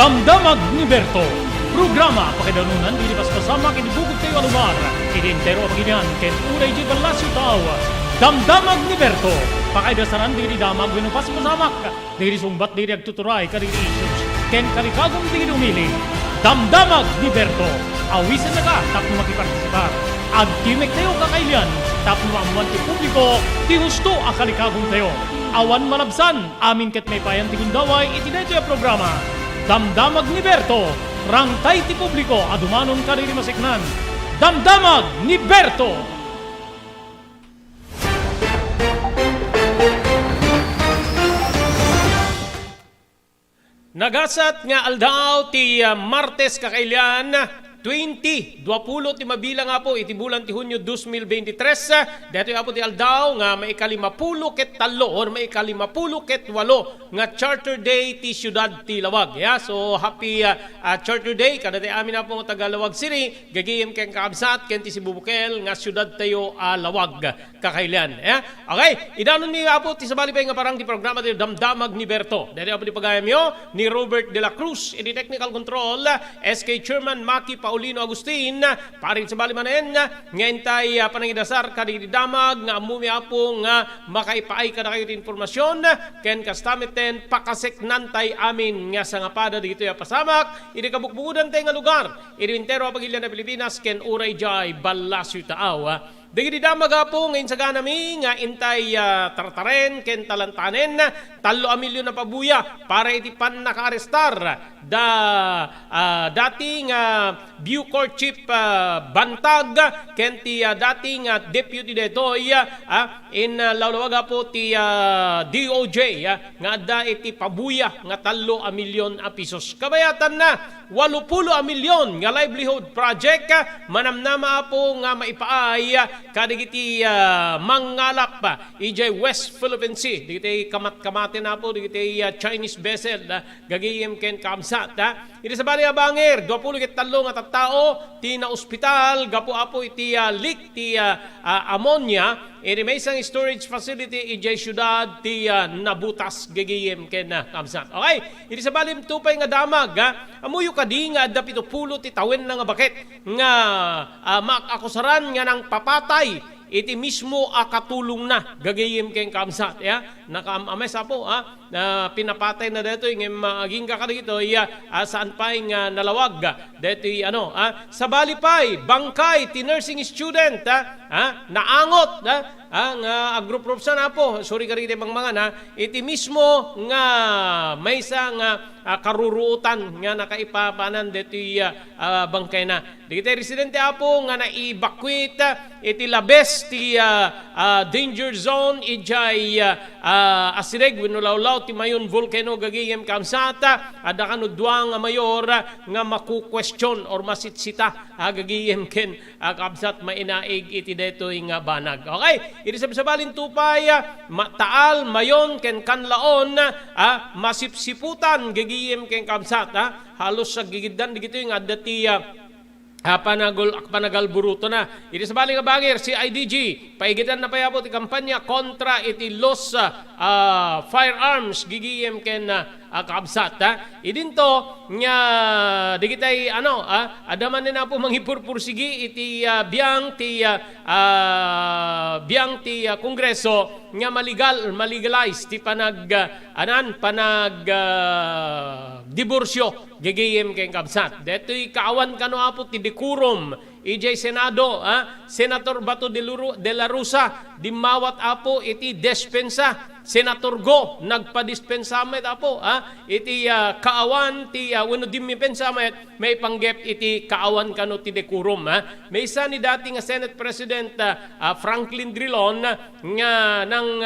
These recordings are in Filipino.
Damdamag ni Berto. Programa pakidanunan di paspasamak inibugod kayo alumar. Idintero ang ginyan ken unay di balasyo tao. Damdamag ni Berto. Pakaidasaran di damag wino paspasamak. Di sumbat di agtuturay kadiri issues. Ken kalikagong di umili. Damdamag ni Berto. Awisan na ka tapno makipartisipar. Agtimek tayo kakailan. Tapno amuan ti publiko. Ti husto akalikagong tayo. Awan malabsan. Amin ket may payan ti gundaway itinay tayo programa. Damdamag ni Berto. Rangtay ti publiko adumanon kariri masiknan. Damdamag ni Berto. Nagasat nga aldaw ti Martes kakailan 20 ti mabilang nga po iti bulan ti Hunyo 2023 dito nga po ti aldaw nga may ikalimapulo ket talo or may ikalimapulo ket walo nga Charter Day ti Siyudad ti Lawag. Yeah? So happy Charter Day kada ti amin na po taga Lawag City gagiyem ken kaabsat ken ti Sibubukel nga siyudad tayo Lawag kakailan. Yeah? Okay, idanon ni po ti sabali pa nga parang ti programa ti Damdamag ni Berto. Dito po ti pagayam yo ni Robert de la Cruz in technical control SK Chairman Maki Paulino Agustin, paring sa balimanen, ngayon tayo panangidasar kadidamag, nga amumi po nga makaipaay ka na kayo informasyon, ken kastamiten pakaseknan tayo amin nga sa ngapada dito yung pasamak, ini kabukbukudan tayo nga lugar, ini intero pagilyan na Pilipinas, ken uray jay balasyo taaw. Digi damaga po ngayon sa ganami nga intay tartaren ken talantanen 3 milyon na pabuya para iti pan nakaarestar dating Bucor Chief Bantag ken ti dating deputy detoy in lawlawaga po ti DOJ nga da iti pabuya nga 3 milyon a pesos. Kabayatan na 80 milyon nga livelihood project manamnama po nga maipaay kadigiti mangalap EJ West Philippine Sea digiti kamat-kamate na po digiti Chinese vessel gagiyem ken kamsat iti sa bali abangir 23 nga tattao ti na ospital gapo apo iti leak ti ammonia iti may isang storage facility EJ Siyudad ti nabutas gagiyem ken kamsat. Okay, iti sa bali tupay nga damag amuyo kadi nga adda 70 ti tawen nga baket nga makakusaran nga nang papatay iti mismo akatulong na gagayim keng kamsat nakaamames po na pinapatay na dito yung maging kakadito saan pa yung nalawag dito sa balipay bangkay ti nursing student naangot ang group sana po sorry karite mga na iti mismo nga may isang karuruutan nga nakaipapanan dito bangkay na dito residente po nga na-evacuate iti labes ti danger zone ijay asireg winulawlaw ti mayon volcano gagiyem kamsata ada kanudwang mayor nga maku-question or masitsita gagiyem ken kamsat mainaig iti detoy nga banag. Okay, iti sabalin tupay taal mayon ken kanlaon masipsiputan gagiyem ken kamsat halos sa gigiddan digito yung adda ti panagalburuto na. Iti sa baling abangir, si IDG, paigitan na payapo ti kampanya kontra iti los firearms gigiyem ken kaabsat. Idinto nga digitay adaman na po manghipurpursigi iti biang ti kongreso nga maligalize ti panag diborsyo gigiyem ken kaabsat. Detoy kaawan kano apo ti decorum EJ Senado, Senator Bato de la Rosa, dimawat apo iti despensa. Senator Go, nagpadispensamet apo, iti kaawan, ti wano dimipensamet, may panggep iti kaawan kano ti decorum. May isa ni dating Senate President Franklin Drilon nga nang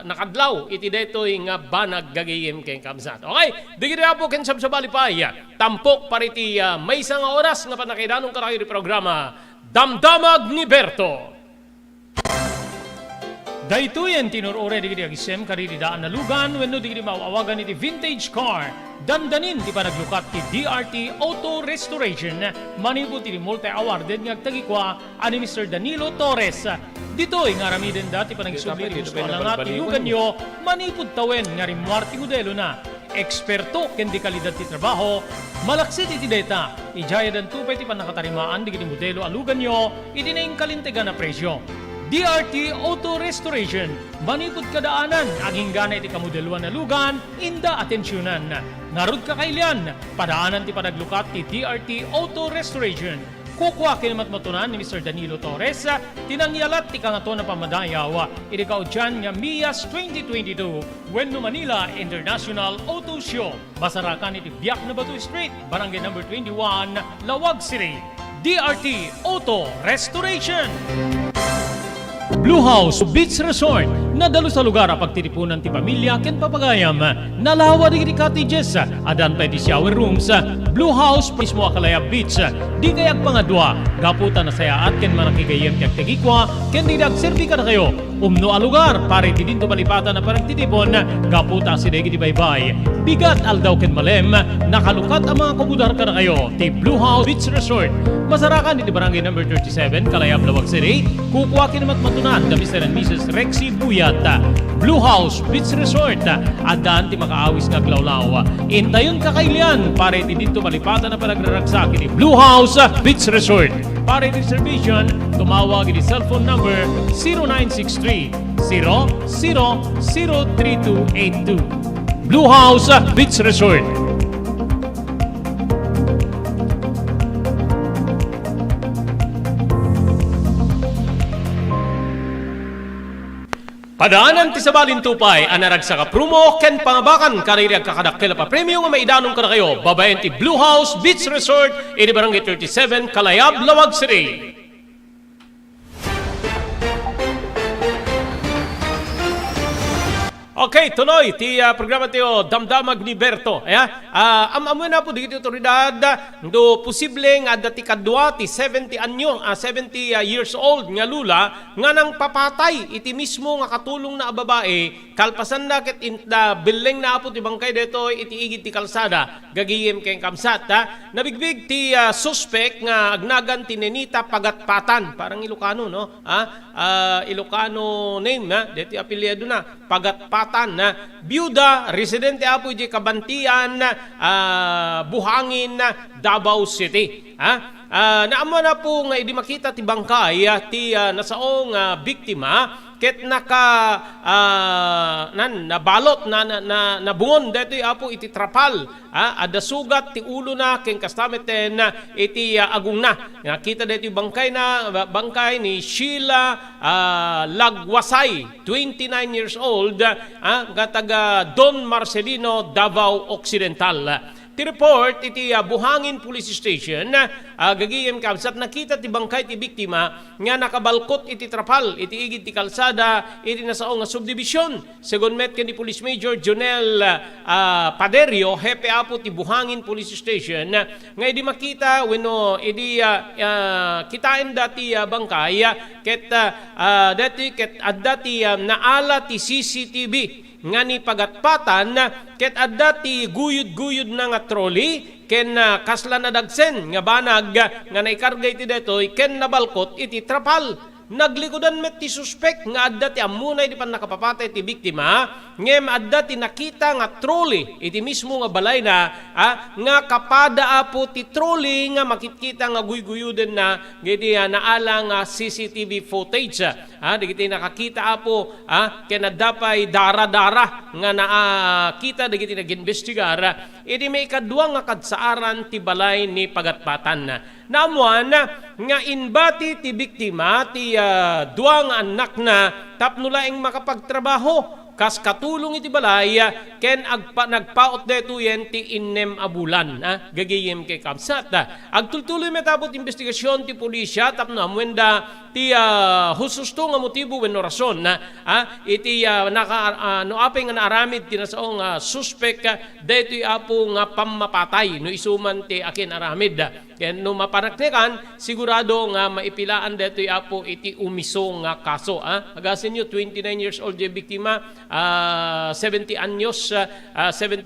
nakadlaw iti detoy nga banag gagayem ken kamsat. Okay, digiti apo ken sabsabali pa tampok pariti may isang oras nga panakidanong karakiri programa Damdamag ni Berto. Daytoyen tinurore digiti agisem kariri daan na lugan wenno digiti maawagan iti vintage car dandanin ti panaglukat ti DRT Auto Restoration manipod ti multi-awarded nga agtagikwa ani Mr. Danilo Torres. Ditoy nga ramiden dati panagsulit gusto lang at ilugan nyo manipod tawen nga rimwarti modelo na eksperto ken di kalidad ti trabaho, malaksit iti data, ijaya dan tupay ti panakatarimaan di kiti modelo alugan nyo, iti na kalintegan na presyo. DRT Auto Restoration, manipod kadaanan, aging gana iti kamodeluan na lugan, inda atensyonan. Narod kakailian, padaanan ti panaglukat ti DRT Auto Restoration. Kukwa kinamatmatunan ni Mr. Danilo Torres, tinangyalat ti kangato na pamadayaw, irikaw dyan nga Mias 2022, Wendo Manila International Auto Show. Basarakan iti Biak na Batu Street, Barangay number 21, Lawag City. DRT Auto Restoration. Blue House Beach Resort, nadalo sa lugar a pagtitipunan ti pamilya ken papagayam. Nalawa di cottages, adan pa di shower rooms. Blue House mismo Akalaya Beach, di kayag pangadwa, gaputan na sayaat ken manakigayem kag tegikwa, ken di nagserbi ka na kayo. Umno a lugar, pare ti dinto malipatan na parang titipon, gaputa si degi di baybay. Bigat aldaw ken malem, nakalukat ang mga kumudar ka na kayo. Ti Blue House Beach Resort, masarakan iti barangay number 37, Kalayab, Lawag City. Kukwa kinamatmatunan da Mr. and Mrs. Rexy Buyat. Blue House Beach Resort, adan ti makaawis nga glawlaw. Intayon kakailian, pare ti dinto malipatan na panagraragsak iti Blue House Beach Resort. Para reservation, tumawag iti cellphone number 0963 003282. Blue House Beach Resort. Padaanan ti sabalin tupay, anarag sa kaprumo, ken pangabakan, kaririag kakadakkel pa premyo nga maidanong ka na kayo. Babayan ti Blue House Beach Resort, ini barangay 37, Kalayab, Lawag City. Okay, tuloy ti programa tiyo Damdamag ni Berto. Amo na po dito otoridad do posibleng dati kadwa ti 70 years old nga lula nga nang papatay iti mismo nga katulong na babae kalpasan na ket inta bileng na po ti bangkay dito iti igid ti kalsada gagiyem ken kamsat. Nabigbig ti suspect nga agnagan ti Nenita Pagatpatan, parang Ilocano no. Ilocano name dito apelyido na Pagatpatan na byuda, residente apo di Kabantian, Buhangin, Davao City. Naamo na po nga idi makita ti bangkay ti nasaong biktima ket nabalot nabungon detoy apo iti trapal ada sugat ti ulo na ken kastameten iti agong na nakita detoy bangkay ni Sheila Lagwasay 29 years old nga taga Don Marcelino, Davao Occidental. Ti report iti Buhangin Police Station gagiyem kamsat nakita ti bangkay ti biktima nga nakabalkot iti trapal iti igid ti kalsada iti nasaong nga subdivision. Segon met ken ni Police Major Jonel Paderio, hepe apo ti Buhangin Police Station nga idi makita wenno idi kitain dati bangkay ket dati ket addati naala ti CCTV nga ni Pagatpatan ket adda ti guyud-guyud na nga trolley ken kasla na dagsen nga banag nga naikarga iti detoy ken nabalkot iti trapal. Naglikodan met ti suspect nga adda ti amunay di pan nakapapatay ti biktima ngem adda ti nakita nga trolley iti mismo nga balay na nga kapada apo ti trolley nga makikita nga guyguyuden na giti naala nga CCTV footage digiti nakakita apo ken addapay dara-dara nga nakita digiti nag-investigar iti may kadwa nga kadsaaran ti balay ni Pagatpatan. Namuan nga inbati ti biktima ti duang anak na tapno laeng makapagtrabaho kas katulong iti balay ken nagpaot detuyen ti innem a bulan gagiyem kay kamsat. Agtultuloy metapot investigasyon ti pulisya tapno amwenda ti hususto nga motibo wenno rason iti no apay nga naaramid ti nasaong suspect detoy apo nga pammapatay no isuman ti akin aramid ken no mapanaknekan sigurado nga maipilaan detoy apo iti umiso nga kaso. Agasin nyo 29 years old di biktima 70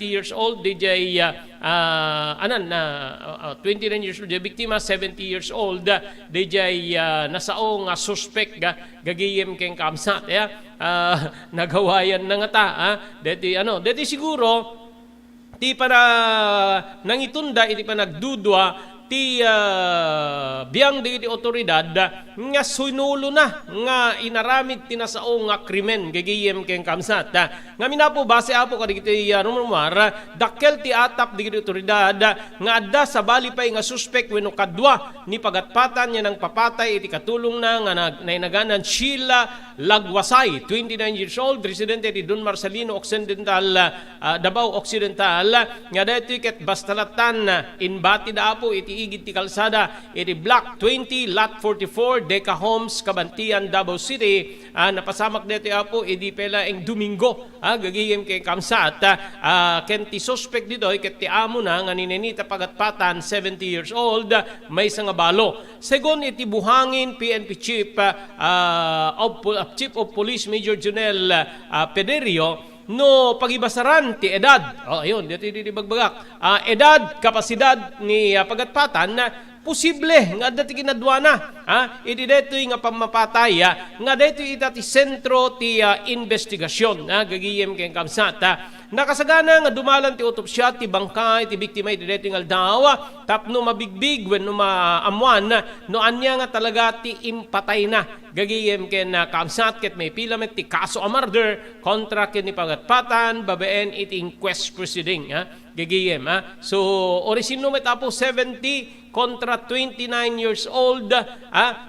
years old DJ 29 years old di biktima 70 years old DJ nasaong suspect gagiyem keng kamsat nagawayan na nga ta deti siguro ti pa na nangitunda iti pa nagdudwa ti biyang di otoridad nga sunulo na nga inaramid tinasao nga krimen gagiyem ken kamsat nga minapo base apo kadigiti rumumar dakkel ti atap di otoridad nga adda sa bali pay nga suspect wenno kadwa ni pagatpatan nya ng papatay iti katulong na nga nainaganan Sheila Lagwasay 29 years old residente di Don Marcelino Occidental Davao Occidental nga daytoy ket bastalatan in Bati Apo iti igid ti kalsada iti block 20 lot 44 Deca Homes Kabantian Davao City napasamak dito apo iti pela eng Domingo gagiyem kay kamsat ken ti suspect dito ket ti amo na nga ninenita pagatpatan 70 years old may nga balo segon iti buhangin PNP Chief Chief of Police Major Junel Pederio no pagibasaran ti edad. Ayun, dito di bagbagak. Edad, kapasidad ni pagatpatan na posible nga dati kinadwana. Iti dito nga pamapatay nga dito itati sentro ti investigasyon. Gagiyem keng kamsat. Nakasagana nga dumalan ti otopsya ti bangkay ti biktima iti dito nga aldaw tapno mabigbig wenno maamuan no anya nga talaga ti impatay na. Gagiyem ken kamsat ket may pilamet ti kaso a murder kontra ken ni pagatpatan babaen iti inquest proceeding gagiyem so orisino met apo 70 kontra 29 years old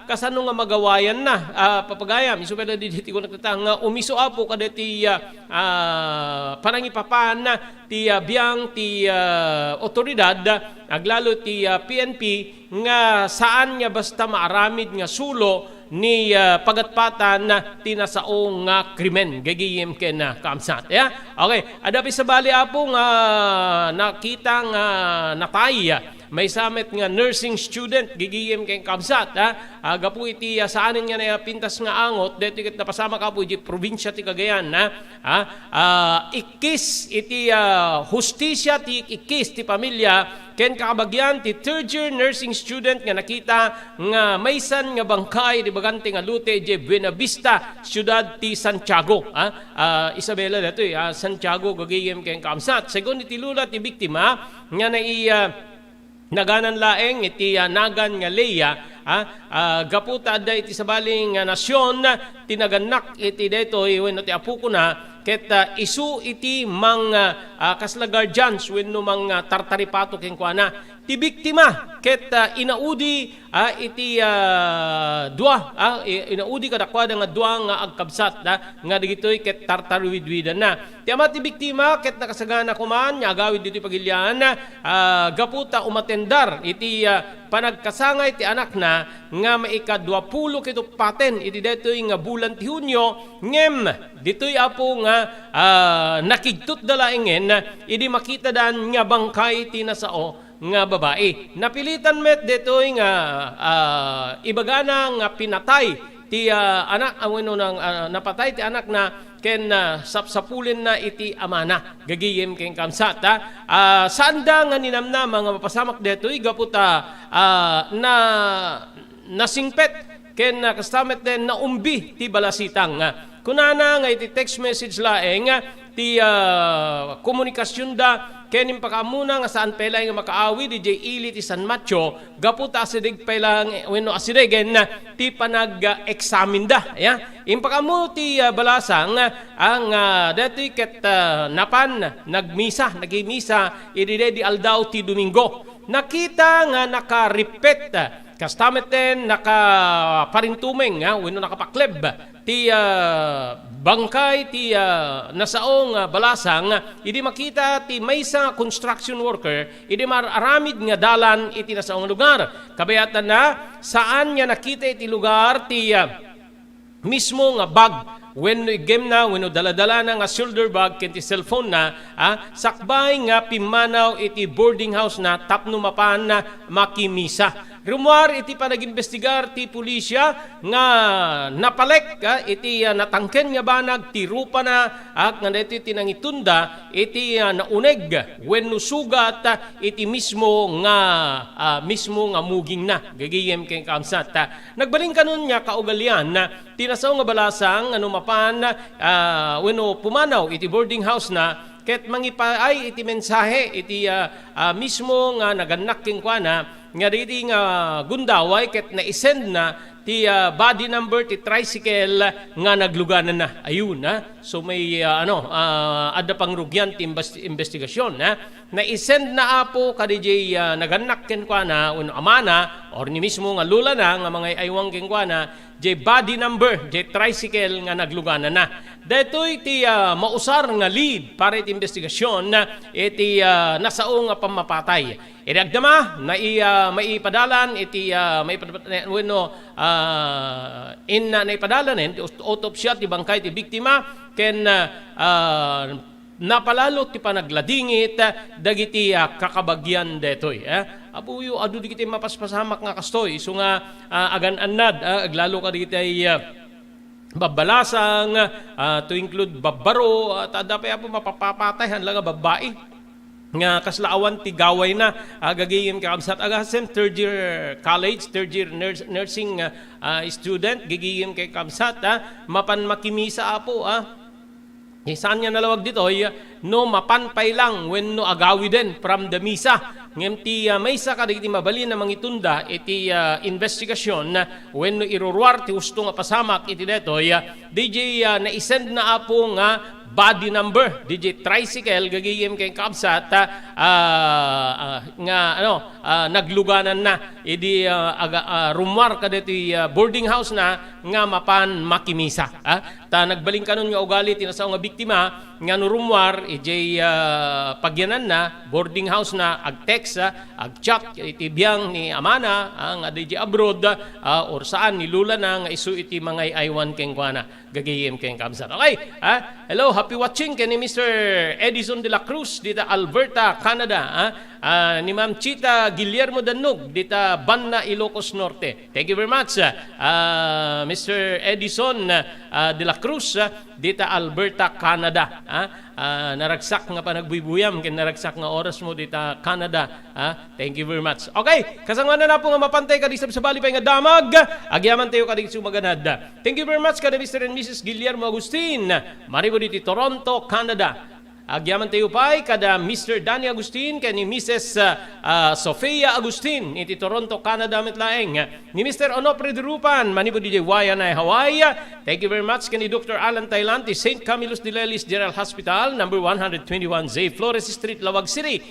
kasano nga magawayan na papagayam iso pala diti ko nagtatang nga umiso apo kadeti panangipapan ti biyang ti otoridad aglalo ti PNP nga saan nga basta maaramid nga sulo ni pagatpatan na tinasao nga krimen gagiyem ken kamsat okay adapi sa bali apo nga nakita nga natay may samet nga nursing student gigiyem ken kamsat gapu iti saanen nga na pintas nga angot dito ket napasama ka po iti probinsya ti Cagayan ikis iti hustisya ti ikis ti pamilya ken kakabagyan ti third year nursing student nga nakita nga maysan nga bangkay di bagante nga lute je Buenavista ciudad ti Santiago Isabela dito Santiago gagiyem ken kamsat segon iti lula ti biktima nga naganan laeng iti nagan nga Leia gaputa da iti sabaling nasyon tinaganak iti detoy wenno ti apuko na ket isu iti mang kasla guardians wenno mang tartaripato ken kuana ti biktima ket inaudi iti dua inaudi kadakwada nga dua nga agkabsat nga digitoy ket tartarwidwidan na ti ama ti biktima ket nakasagana kuman nya agawid ditoy pagilyan gaputa umatendar iti panagkasangay ti anak na nga maika-20 kito paten iti detoy nga bulan ti Hunyo ngem ditoy apo nga nakigtut dalaengen idi makita dan nga bangkay ti nasao nga babae napilitan met detoy nga ibagana nga pinatay ti anak aweno nang napatay ti anak na ken sapsapulin na iti amana gagiyem ken kamsat sanda nga ninamna mga mapasamak detoy gaputa na nasingpet ken kastamet den na umbi ti balasitang kunana nga iti text message laeng ti komunikasyon da kenim pakamuna nga saan pela nga makaawi di ili ti San Mateo gaputa asidig pela wenno asidegen ti panag-examine da impakamu ti balasang ang deti ket napan nagmisa idi aldaw ti Domingo nakita nga nakaripet kastameten nakaparintumeng wenno nakapakleb ti bangkay ti nasaong balasang idi makita ti maysa construction worker idi mararamid nga dalan iti nasaong lugar kabayatan na saan nga nakita iti lugar ti mismo nga bag when game na when daladala na nga shoulder bag ken ti cellphone na sakbay nga pimanaw iti boarding house na tapno mapan na makimisa rumor iti panag-investigar ti pulisya nga napalek iti natangken nga banag ti rupa na nga iti tinangitunda iti nauneg wenno sugat iti mismo nga muging na gagiyem ken kamsat nagbaling kanon nya kaugalian tinasaw nga balasang ano mapan wenno pumanaw iti boarding house na ket mangipaay iti mensahe iti mismo nga naganak king kuana nga diti nga gundaway ket na-isend na ti body number ti tricycle nga nagluganan na. Ayun so may ada pang rugyan ti investigasyon na-isend na apo kadijay naganak ken kuana un amana or ni mismo nga lula na nga mga aywang ken kuana jay body number jay tricycle nga nagluganan na. Detoy ti mausar nga lead para iti investigasyon iti nasao nga pamapatay. Idagdama na maipadalan iti naipadalan autopsya ti bangkay ti biktima ken napalalo ti panagladingit dagiti kakabagyan detoy. Apuyo adu digiti mapaspasamak nga kastoy so nga agan-annad aglalo ka digiti babalasang to include babaro at adapay apo mapapapatayan lang babae nga kaslaawan ti gaway na gagayim kakabsat agasem third year college third year nursing student gigiyim kay kabsat mapan makimisa apo saan nga nalawag dito no mapanpay lang when no agawi din from the misa ngem ti maysa ka digiti mabalin na mangitunda iti investigasyon when no irurwar ti husto nga pasamak iti detoy DJ na-isend na apo nga body number DJ tricycle gagiyem kay kabsat nga nagluganan na idi rumwar kadeti boarding house na nga mapan makimisa ta nagbaling kanon nga ugali tinasao nga biktima nga nurumwar ijay pagyanan na boarding house na ag-text ag-chat iti biyang ni amana ang DJ abroad or saan ni lula na nga isu iti mga aywan keng kuana gagayem keng kabsat. Okay hello happy watching kay ni Mr. Edison de la Cruz dita Alberta, Canada ni Ma'am Chita Guillermo Danog dita Banna, Ilocos Norte. Thank you very much Mr. Edison de la Cruz dita Alberta, Canada. Naragsak nga panagbubuyam ken naragsak nga oras mo dita Canada. Thank you very much. Okay, kasangwanan na po nga mapantay ka disab sa bali pay nga damag. Agyaman tayo ka digit sumaganad. Thank you very much kada Mr. and Mrs. Guillermo Agustin. Maribo diti Toronto, Canada. Agyaman tayo pa'y kada Mr. Danny Agustin kay ni Mrs. Sofia Agustin iti Toronto, Canada metlaeng. Ni Mr. Onofre Durupan manibo di Waianae, Hawaii. Thank you very much kay ni Dr. Alan Tailan ti St. Camillus de Lelis General Hospital number 121 Z Flores Street, Lawag City.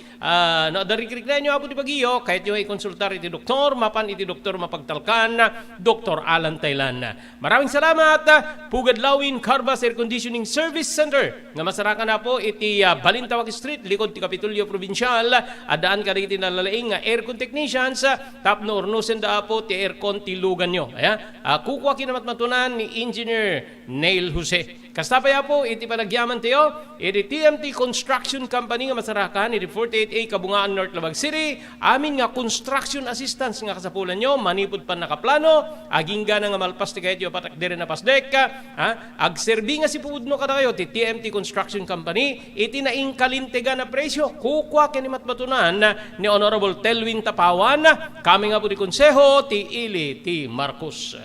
Nadarikrik na nyo apo di Baguio kahit nyo ay konsultar iti doktor mapan iti doktor mapagtalkan Dr. Alan Tailan. Maraming salamat Pugad Lawin Carbas Air Conditioning Service Center nga masarakan na po iti Balintawak Street, likod ti Kapitulyo Provincial, adaan ka rin tinalalaing nga aircon technicians, tapno ornusen da po ti aircon ti lugan nyo. Kukuha kinamat matunan ni Engineer Neil Jose. Kasta pa po, iti panagyaman tayo, iti TMT Construction Company nga masarakan, iti 48A Kabungaan North Labag City, amin nga construction assistance nga kasapulan nyo, manipod pa nakaplano, aging gana nga malpas ti kahit yung patakdere na pasdek, agserbi nga si puudno ka na kayo, ti TMT Construction Company, iti naingkalintega na presyo, kukwa kinimat matunan ni Honorable Telwin Tapawan, kami nga po di konseho, ti Ili, ti Marcos.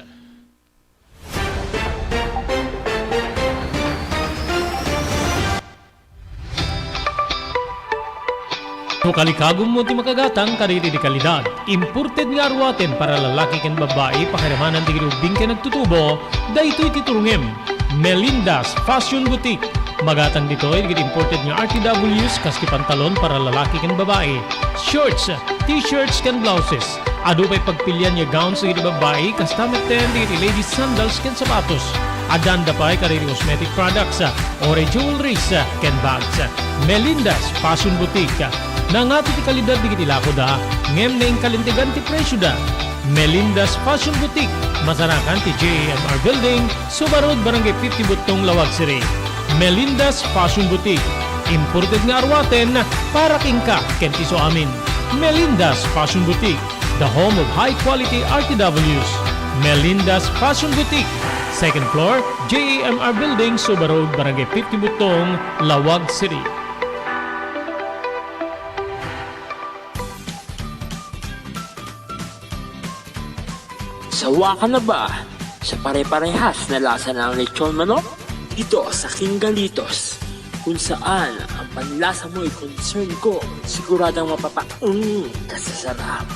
No kalikagom mo ti makagatang kariti di kalidad. Imported nga arwaten para lalaki ken babae pakiramanan ti girubing ken nagtutubo, daytoy ti turungem. Melinda's Fashion Boutique. Magatang dito ay imported nga RTWs kaski pantalon para lalaki ken babae. Shorts, t-shirts ken blouses. Ado pa'y pagpilian nga gowns sa babae kastameten di ladies sandals ken sapatos. Adanda pa'y kariti cosmetic products, ore jewelries ken bags. Melinda's Fashion Boutique. Nangato ti kalidad di kitilako da, ngem na inkalintigan ti presyo da. Melinda's Fashion Boutique, masarakan ti JMR Building, Subarod, Barangay 50 Butong, Lawag City. Melinda's Fashion Boutique, imported nga arwaten para kingka kenti so amin. Melinda's Fashion Boutique, the home of high-quality RTWs. Melinda's Fashion Boutique, second floor, JMR Building, Subarod, Barangay 50 Butong, Lawag City. Sawa ka na ba sa pare-parehas na lasa ng lechon manok? Dito sa King Galitos. kung saan ang panlasa mo ay concern ko. Siguradong kasasarap.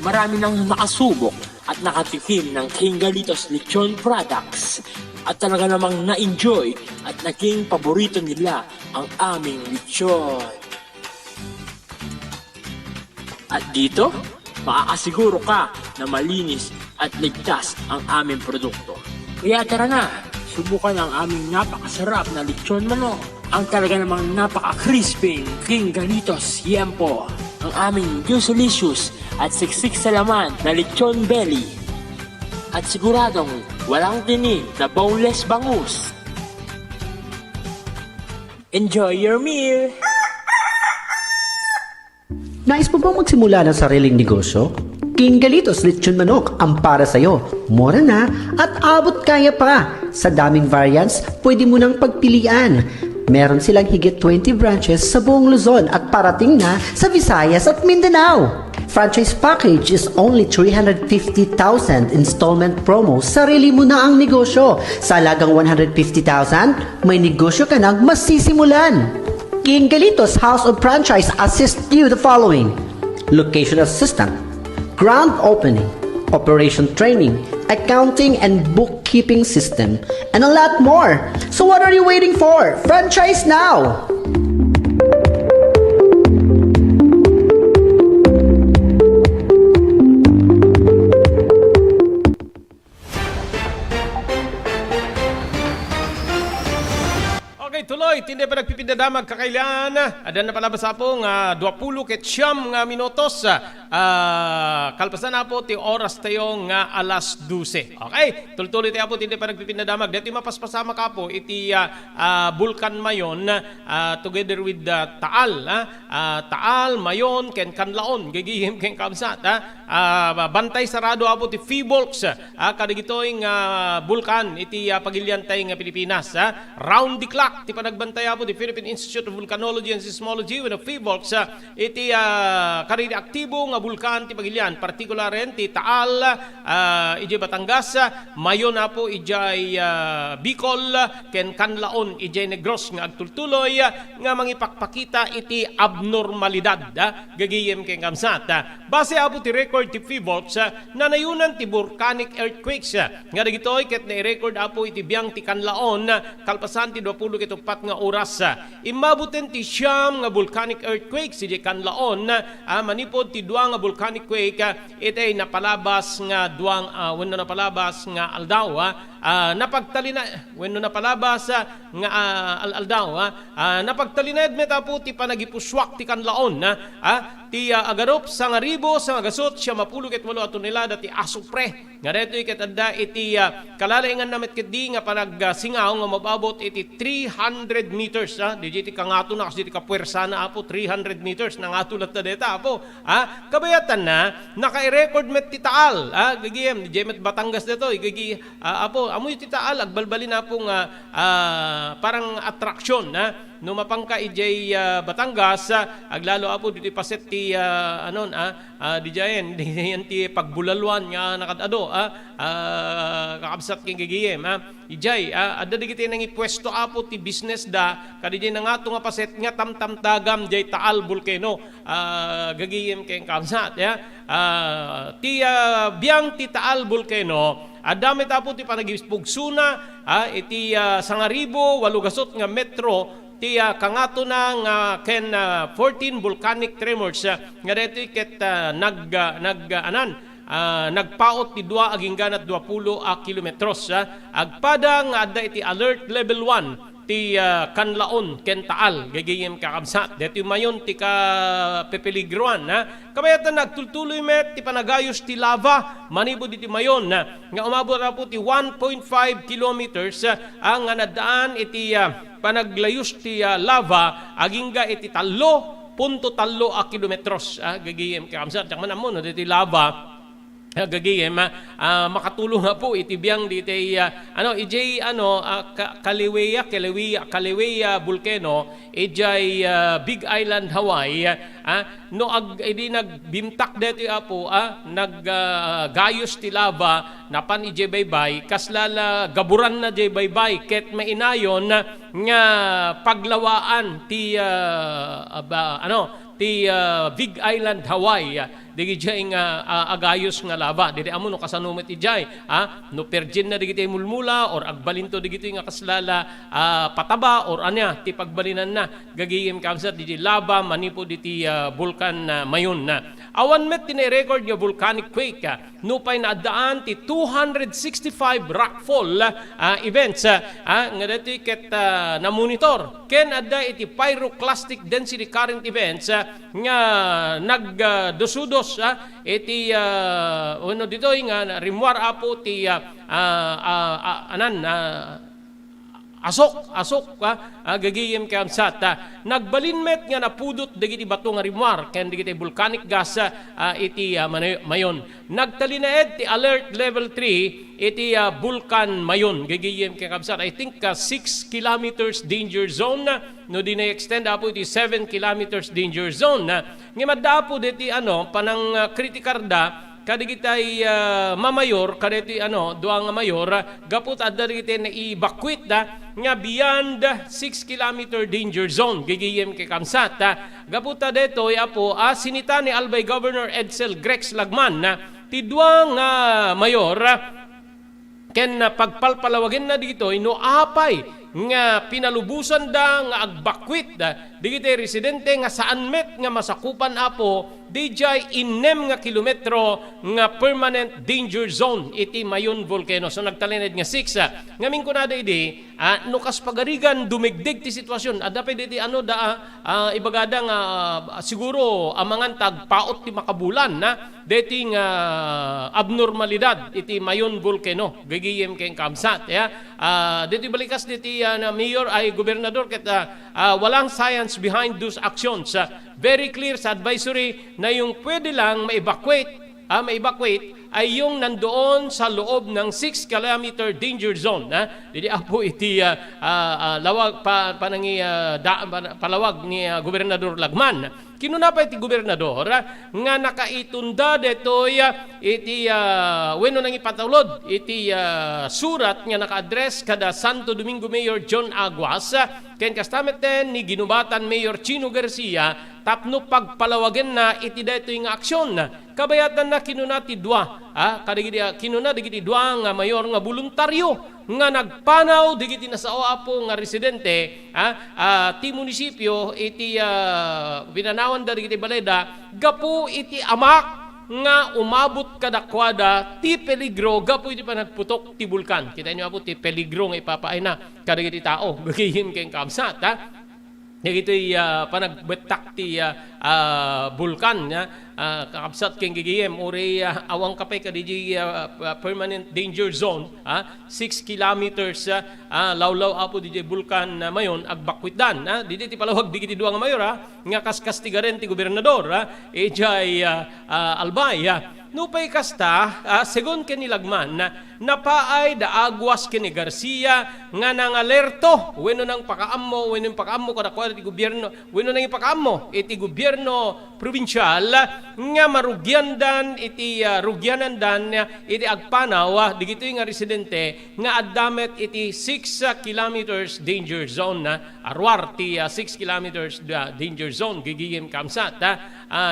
Marami nang nakasubok at nakatikim ng King Galitos Lechon products at talaga namang na-enjoy at naging paborito nila ang aming lechon. At dito, makakasiguro ka na malinis at ligtas ang aming produkto. Kaya tara na, subukan ang aming napakasarap na lechon manok. Ang talaga namang napaka-crispy King Galitos Yempo. Ang aming Juicelicious at siksik sa laman na lechon belly. At siguradong walang tinig na boneless bangus. Enjoy your meal! Nais mo bang magsimula ng sariling negosyo? King Galitos Lechon Manok ang para sa'yo. Mura na at abot kaya pa. Sa daming variants, pwede mo nang pagpilian. Meron silang higit 20 branches sa buong Luzon at parating na sa Visayas at Mindanao. Franchise package is only 350,000 installment promo. Sarili mo na ang negosyo. Sa halagang 150,000, may negosyo ka nang masisimulan. King Galitos House of Franchise assists you the following: location assistant, grand opening, operation training, accounting and bookkeeping system, and a lot more. So what are you waiting for? Franchise now! Okay, tuloy, tindi pa nagpipindadamag kakailan. Adan na palabas po nga 20 ket siyam nga minutos. Kalpasan na po ti oras tayo nga alas 12. Okay, tuloy tayo po tindi pa nagpipindadamag. Dito mapaspasama ka po iti Bulkan Mayon together with Taal. Taal, Mayon, ken Kanlaon. Gigihim ken Kamsat. Bantay sarado po ti Fibolks. Kadigitoy nga Bulkan iti pagiliantay nga Pilipinas. Round the clock ti panagbantay po the Philippine Institute of Volcanology and Seismology with the Fivolks iti kariri aktibo nga bulkan ti pagilian partikularen ti Taal ijay Batangas Mayon na po ijay Bicol ken Kanlaon ijay Negros nga agtultuloy nga mangipakpakita iti abnormalidad gagiyem ken kamsat base apo ti record ti Fivolks nanayunan ti volcanic earthquakes nga dagitoy ket na-record apo iti biyang ti Kanlaon kalpasan ti 20 pat nga oras. Imabuten ti siyam nga volcanic earthquake si Kanlaon manipod ti duang nga volcanic quake itay napalabas nga duang wenno napalabas nga aldaw napagtalina wenno napalabas nga aldaw napagtalined meta po ti panagipuswak ti Kanlaon ti agarop sa nga ribo sa nga gasot siya mapulog ket 8 tonelada ti asupre nga detoy ket adda iti kalalaingan namet ket di nga panagsingaw nga mababot iti 300 meters digiti kangato na kasi ka puwersa na apo 300 meters nang atulat na deta apo kabayatan na naka-record met ti Taal gagiyem di met Batangas detoy gagi apo amoy ti Taal agbalbalin na po nga parang attraction no mapangka ijay Batangas aglalo apo dito paset ti dijayen diyan ti pagbulalwan nga nakadado kakabsat king gagiyem ijay adda digiti nang ipwesto apo ti business da kadijay na nga nga paset nga tamtamtagam jay Taal volcano gagiyem king kamsat ti biyang ti Taal volcano adami tapo ti panagispugsuna iti sangaribo walugasot nga metro ti kangato na nga ken 14 volcanic tremors nga dito ket nagpaot ti 2 aging ganat 20 kilometros agpada nga adda iti alert level 1 ti Kanlaon ken Taal gagayem kakabsat dito mayon ti ka pepeligruan kabayatan nagtultuloy met ti panagayos ti lava manibod iti mayon nga umabot na po ti 1.5 kilometers ang nadaan iti panaglayos ti lava agingga iti 3.3 kilometros gagayem kakabsat man amon iti lava gagayem makatulong nga po itibiyang dito Kaliweya volcano ijay Big Island Hawaii no idi nagbimtak dito apo naggayos ti lava napan ijay baybay kaslala gaburan na jay baybay ket mainayon nga paglawaan ti Big Island Hawaii digi jay nga agayos nga lava dili amo no kasanumet ijay no pergin na digiti mulmula or agbalinto digiti nga kaslala pataba or anya ti pagbalinan na gagiyem kamsat diti lava manipo diti bulkan mayon na awan met tine-record nga volcanic quake no pay naadaan ti 265 rockfall events nga dati ket na monitor ken adda iti pyroclastic density current events nga nagdusudos iti dito nga rimwar apo ti asok gagiyem kamsat nagbalinmet nga napudot dagiti bato nga rimwar ken dagiti volcanic gas iti mayon nagtalinaed ti alert level 3 iti bulkan mayon gagiyem kamsat I think 6 kilometers danger zone no di na-extend apo iti 7 kilometers danger zone nga maddapo diti panang kritikarda kadigitay mamayor kaditi duang mayor gaput adda digiti na i-evacuate nga beyond 6 kilometer danger zone gigiyem kay kamsat gaputa deto apo sinita ni Albay Governor Edsel Grex Lagman ti duang mayor ken pagpalpalawagin na dito no apay nga pinalubusan nga agbakwit digiti residente nga saan met nga masakupan apo DJ inem nga kilometro nga permanent danger zone iti mayon volcano so nagtalined nga 6 ngamin ko nada idi nukas pagarigan dumigdig ti sitwasyon adda pa iti ibagada nga siguro amangan tagpaot ti makabulan deti nga abnormalidad iti mayon volcano gagiyem ken kamsat deti balikas deti na mayor ay gobernador ket walang science behind those actions very clear sa advisory na yung pwede lang ma-evacuate ay yung nandoon sa loob ng 6 kilometer danger zone dili apo iti lawag palawag ni gobernador Lagman kinunapay ti gobernador nga nakaitunda detoy iti wenno nang ipatulod iti surat nga naka-address kada Santo Domingo Mayor John Aguas ken kastameten ni ginubatan Mayor Chino Garcia tapno pagpalawagen na iti detoy nga aksyon kabayatan na kinuna ti dua kinuna digiti dua nga mayor nga voluntaryo nga nagpanaw digiti nasao apo nga residente ti munisipyo iti binanawan da digiti baleda gapu iti amak nga umabot kadakwada ti peligro gapu iti panagputok ti bulkan kita nyo apo ti peligro nga ipapaay na kadigiti tao gagihim ken kamsat Nagito'y panagbetak ti bulkan kakabsat keng gigiyem uri awang kapay kadiji permanent danger zone 6 kilometers lawlaw apo DJ bulkan mayon agbakwitdan didi ti palawag digiti duang mayor nga kaskas ti garen ti gobernador ejay Albay nupay kasta segon ken ni Lagman napaay da agwas ken ni Garcia nga nangalerto wenno nang pakaammo kada kwada ti gobyerno wenno nang ipakaammo iti gobyerno probinsyal nga marugyandan iti rugyanandan iti agpanaw digitoy nga residente nga addamet iti 6 kilometers danger zone arwar ti 6 kilometers danger zone gigiyem kamsat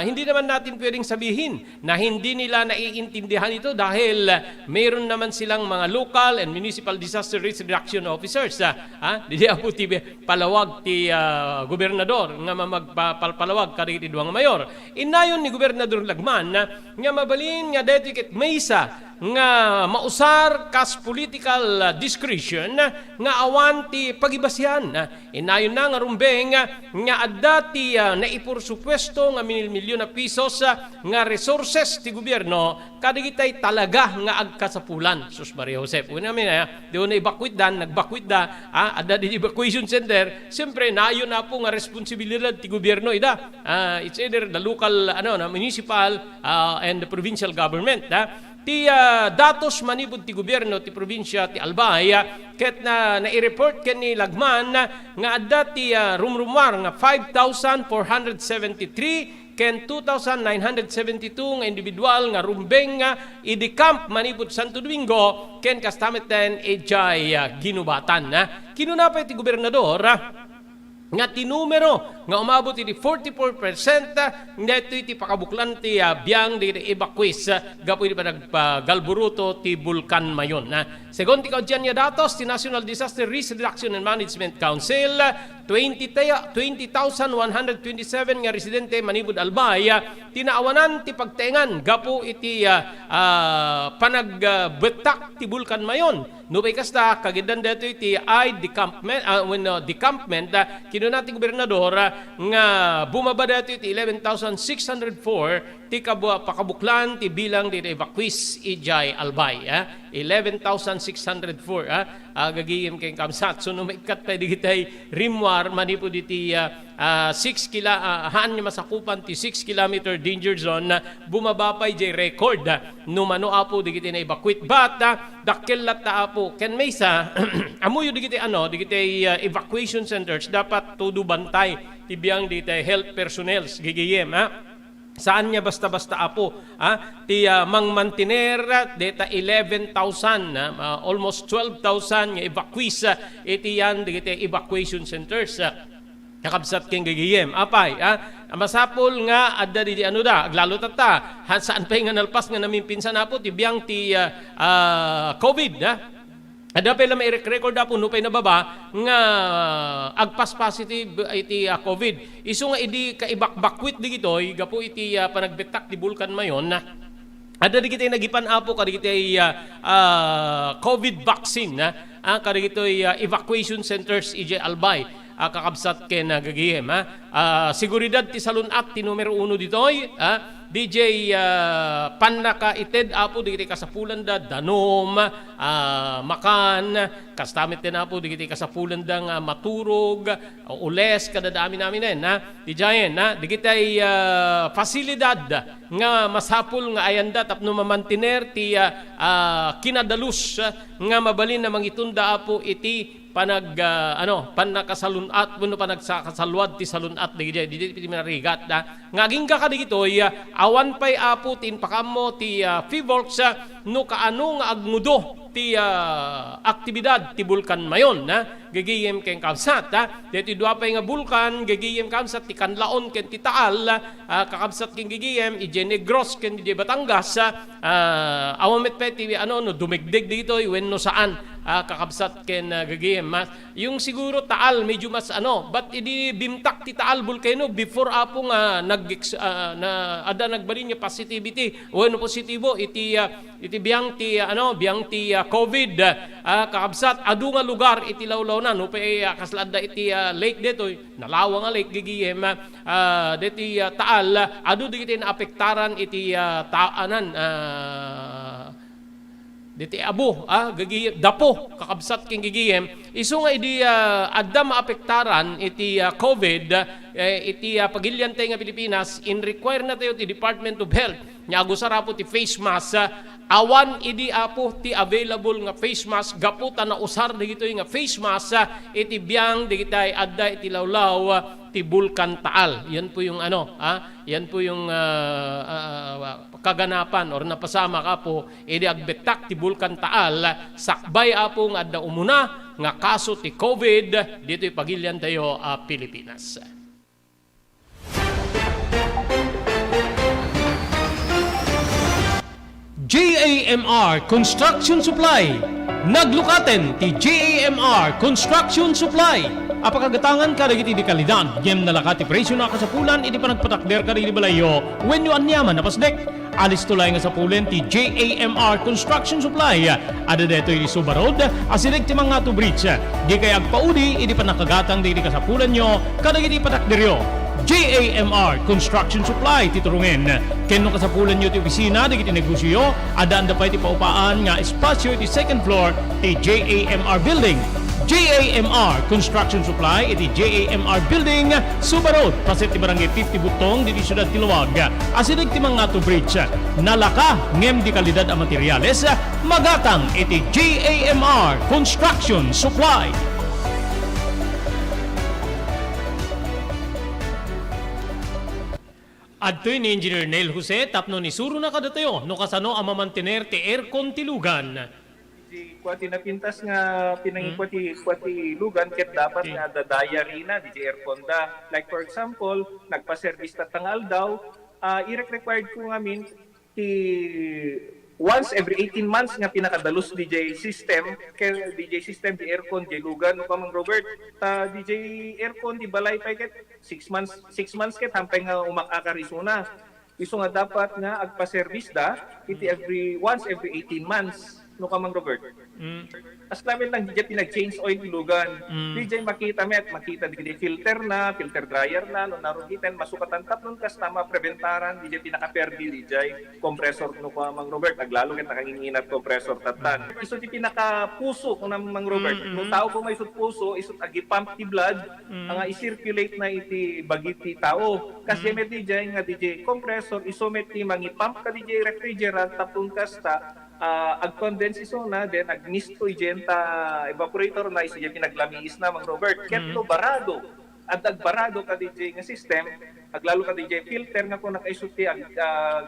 hindi naman natin pwedeng sabihin na hindi nila naiintindihan ito dahil mayroon naman silang mga local and municipal disaster risk reduction officers didi apo ti palawag ti gobernador nga magpalawag kadagiti duang mayor inayon ni gobernador Lagman nga mabalin nga dediket maysa nga mausar kas political discretion nga awan ti pagibasyan. Inayon na nga rumbeng nga adda ti naipursupuesto nga milyon na pesos nga resources ti gobyerno kadigitay talaga nga agkasapulan. Sus Maria Josep. Una namin doon na evacuate dan, nagbakwit da, adda di evacuation center. Siyempre nayon na po nga responsibilidad ti gobyerno ida. It's either the local municipal and the provincial government. Ti datos manibod ti gobyerno ti probinsya ti Albay ket na-report ken ni Lagman nga adda ti rumrumar nga 5,473 ken 2,972 nga individual nga rumbeng nga idicamp manibod Santo Domingo ken kastameten ejay ginubatan. Kinunapay ti gobernador nga ti numero nga umabot iti 44% neto iti pakabuklan ti biyang di evacuees gapo iti panaggalburuto ti Bulkan Mayon. Segon ti kaudyan niya datos ti National Disaster Risk Reduction and Management Council 20,127 nga residente manibod Albay tinaawanan ti pagtaengan gapo iti panagbetak ti Bulkan Mayon. Nupay kasta kagidan dito iti decampment kinuna ti gobernador nga bumaba dito iti 11,604 ti pakabuklan ti bilang di evacuees ijay Albay. 11,604 gagiyim kay kamsat. So numaikat pa digitay rimwar manipod iti 6 haan niya masakupan ti 6 kilometer danger zone bumaba pa ijay record numano apo digiti na evacuate but dakkel latta apo ken maysa amuyo digiti digiti evacuation centers dapat todo bantay ti biyang digiti health personnel gigiyem saan niya basta-basta apo ti mangmantiner data 11,000 almost 12,000 nga evacuees iti yan digiti evacuation centers kakabsat king gigiyem apay masapol nga adda di aglalo tata saan pa nga nalpas nga namimpinsan apo ti biyang ti COVID ada pa may record apo no pay nababa nga agpas positive iti COVID. Isu nga idi kaibakbakwit digitoy gapo iti panagbetak ti Bulkan Mayon ada digitoy nagipan apo kadigitoy COVID vaccine kadigitoy evacuation centers ije Albay kakabsat ken gagiyem seguridad ti salunat ti numero 1 ditoy DJ panaka ited apo digiti kasapulan da danom makan kastamit din apo digiti kasapulan da maturog ules kada dami namin dijayen digiti fasilidad nga masapul nga ayanda tapno mamantiner ti kinadalus nga mabalin na mangitunda apo iti panakasalunat panagkasalwad ti salunat di minarigat ngaging ka digitoy awan pay apo tin pakamo ti Fivolks no kaano nga agmudo ti aktibidad ti Bulkan Mayon gagiyem ken kamsat deti dua pay nga bulkan gagiyem kamsat ti Kanlaon ken ti Taal kakabsat ken gagiyem ije Negros ken ije Batangas awamet pay ti dumigdig dito wenno saan kakabsat ken gagiyem yung siguro Taal medyo mas but idi bimtak ti Taal volcano before apo nga ada nagbalin nga positivity wenno positibo iti biyang ti COVID kakabsat adu nga lugar iti lawlaw na no pay kasladda iti lake detoy nalawa nga lake gigiyem deti Taal adu digiti naapektaran iti taanan diti abo gagiyem dapo kakabsat king gigiyem isu nga idi adda maapektaran iti COVID iti pagilyantay nga Pilipinas in require na tayo ti Department of Health nya agusarapo ti face mask awan idi apo ti available nga face mask gaputa na usar digitoy nga face mask iti biyang digitay adda iti lawlaw ti Bulkan Taal. Yan po yung yan po yung kaganapan or napasama ka po idi agbetak ti Bulkan Taal sakbay apo nga adda umuna nga kaso ti COVID dito'y pagilyan tayo Pilipinas. JAMR Construction Supply. Naglukaten ti JAMR Construction Supply. Apakagatangan ka dagiti di kalidad. Yem nalakati presyo na kasapulan iti panagpatakder ka di balayo. When you anyaman napasdek. alis tulay nga sa pulen ti JAMR Construction Supply. Ada dito yung Subarod, asilig ti mga to bridge. Di kay agpaudi, hindi pa nakagatang di ka sa pulen nyo, kada hindi patakdiryo. JAMR Construction Supply titurungin. Kenno ka sa pulen nyo ti opisina, di kiti negosyo, ada anda pa iti paupaan nga espasyo iti second floor ti JAMR Building. JAMR Construction Supply iti JAMR Building Subarod pasit ti barangay 50 Butong di siyudad ti Luwag asilig ti mga to bridge nalaka ngem di kalidad a materyales magatang iti JAMR Construction Supply. Adtoy ni Engineer Neil Jose tapno ni suro na kadatayo no kasano a mamantener ti aircon ti lugan. Di kwati napintas nga pinangikwati lugan ket dapat nga dadaya rina di aircon da. Like for example, nagpa-service ta tangal daw, i-required ko ngamin ti once every 18 months nga pinakadalos DJ system di aircon di lugan no Mang Robert ta DJ aircon di balay pa ket 6 months ket hampay nga umakakarisuna. Iso nga dapat nga agpa-service da iti once every 18 months no Mang Robert. As namin lang DJ pinag-change oil ilugan. DJ makita di filter dryer na no narugitan masukatan tapnon kas tama preventaran DJ pinaka-perdi DJ compressor no Mang Robert aglalo ket nakanginginat compressor tatan. Iso ti pinaka-puso no Mang Robert. No tao ko may isut puso isut agi pump ti blood nga i-circulate na iti bagiti tao. Kasi met DJ nga DJ compressor iso met ti mangi-pump ka DJ refrigerant tapon kas ta ag-condense iso na then ag-misto igenta evaporator na iso pinaglamiis na Mang Robert ketlo barado at agbarado ka DJ nga system aglalo ka DJ filter nga kung nakaisuti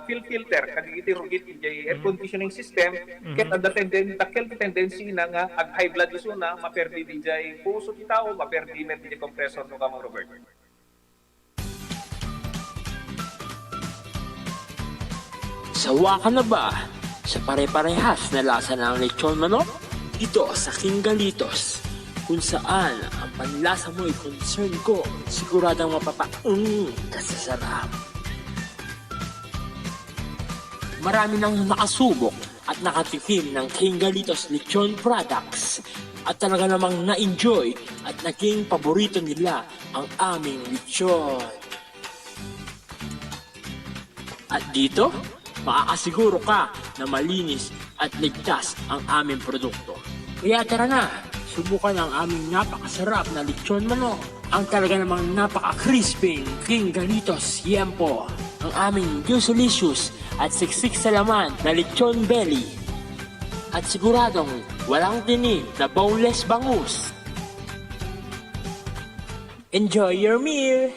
filter kaditi rugit DJ air conditioning system ket ada tendency na nga ag high blood iso na maperdi DJ puso ti tao maperdi met DJ compressor no Mang Robert. Sawa ka na ba sa pare-parehas na lasa ng lechon manok? Dito sa King Galitos, kung saan ang panlasa mo ay concern ko, siguradang kasasarap. Marami nang nakasubok at nakatikim ng King Galitos lechon products at talaga namang na-enjoy at naging paborito nila ang aming lechon. At dito, makakasiguro ka na malinis at ligtas ang aming produkto. Kaya tara na, subukan ang aming napakasarap na lechon manok. Ang talaga namang napaka-crispy King Galitos Yempo. Ang aming juicelicious at siksik sa laman na lechon belly. At siguradong walang tinig na boneless bangus. Enjoy your meal!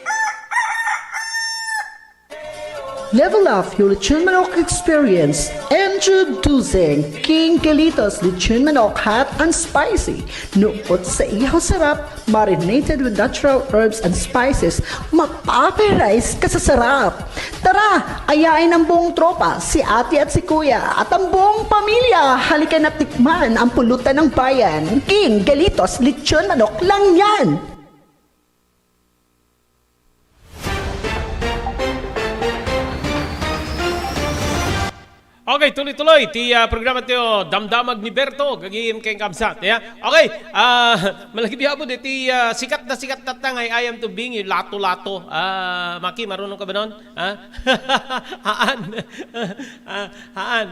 Level up your Lechon Manok experience. Introducing King Galitos Lechon Manok Hot and Spicy. Nuot sa ihaw sarap, marinated with natural herbs and spices, mapaperize ka sa sarap. Tara, ayain ang buong tropa, si ate at si kuya, at ang buong pamilya. Halika na tikman ang pulutan ng bayan. King Galitos Lechon Manok lang yan. Okay, tuloy-tuloy. Ti programa tiyo, Damdamag ni Berto, gagihim kayong kamsat. Yeah? Okay, malaki biya po ti sikat na tatangay ayam to bing, yung lato-lato. Maki, marunong ka ba nun? Haan,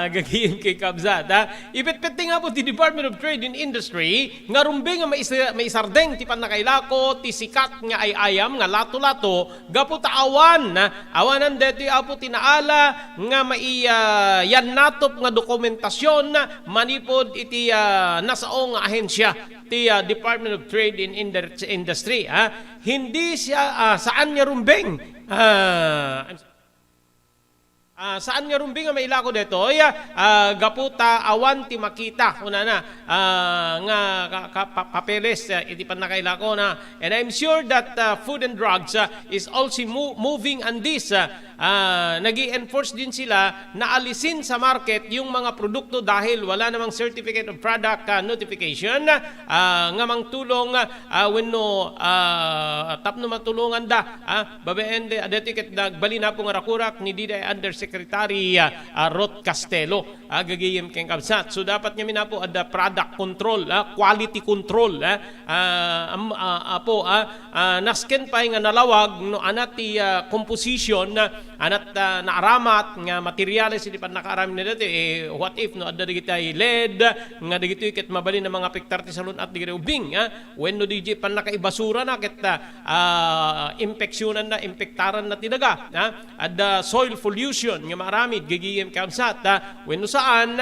gagihim kayong kamsat. Ipit-pit nga po ti Department of Trade and Industry, nga rumbing nga may isardeng, ti panakailako, ti sikat nga ay ayam, nga lato-lato, gapo taawan, awanan dito apo tinaala, nga yan natop nga dokumentasyon na manipod iti nasaong ahensya ti Department of Trade and Industry. Hindi siya saan niya rumbeng saan nga rumbing nga mailako dito gaputa awan ti makita una na papeles iti panakailako na, and I'm sure that Food and Drugs is also moving on this nag-i-enforce din sila na alisin sa market yung mga produkto dahil wala namang certificate of product notification nga mang tulong wenno tapno matulungan da babeende adetiket nagbali na po nga rakurak ni Diday Undersecretary Rod Castelo gagayem keng kabsat. So dapat niya minapo ada product control, quality control nasken pa nga nalawag no anati composition anat naaramat nga materyales hindi pa nakaarami na dati what if no adda digitay LED nga digitoy ket mabali na mga pektar ti salon at digitoy ubing wenno DJ pa nakaibasura na ket impeksyonan na impektaran na tinaga adda soil pollution nga maramid gigiyem kamsat wenno saan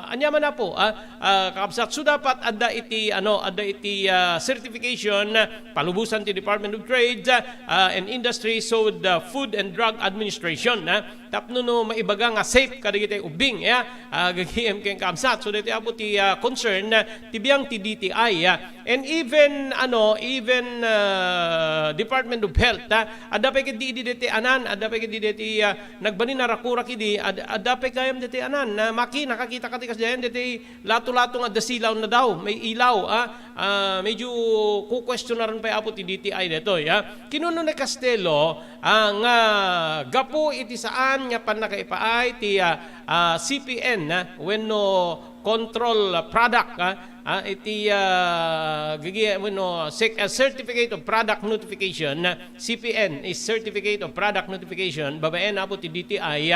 anya man na po kakabsat. So dapat adda iti certification palubusan ti Department of Trade and Industry so the Food and Drug Administration tapno no maibaga nga safe kadigitay ubing gagiyem keng kamsat. So dito apo ti concern tibiyang ti DTI and even Department of Health adda pa ket di anan adda pa ket di nagbani na rakura kidi adda pa kayam diti anan na maki nakakita ka ti kasdayan diti lato-lato nga dasilaw na daw may ilaw medyo ku-questionaran pa apo ti DTI dito kinuno ni Castelo nga gapo iti saan nga panakaipaay ti CPN wenno control product iti certificate of product notification CPN is certificate of product notification babaen apo ti DTI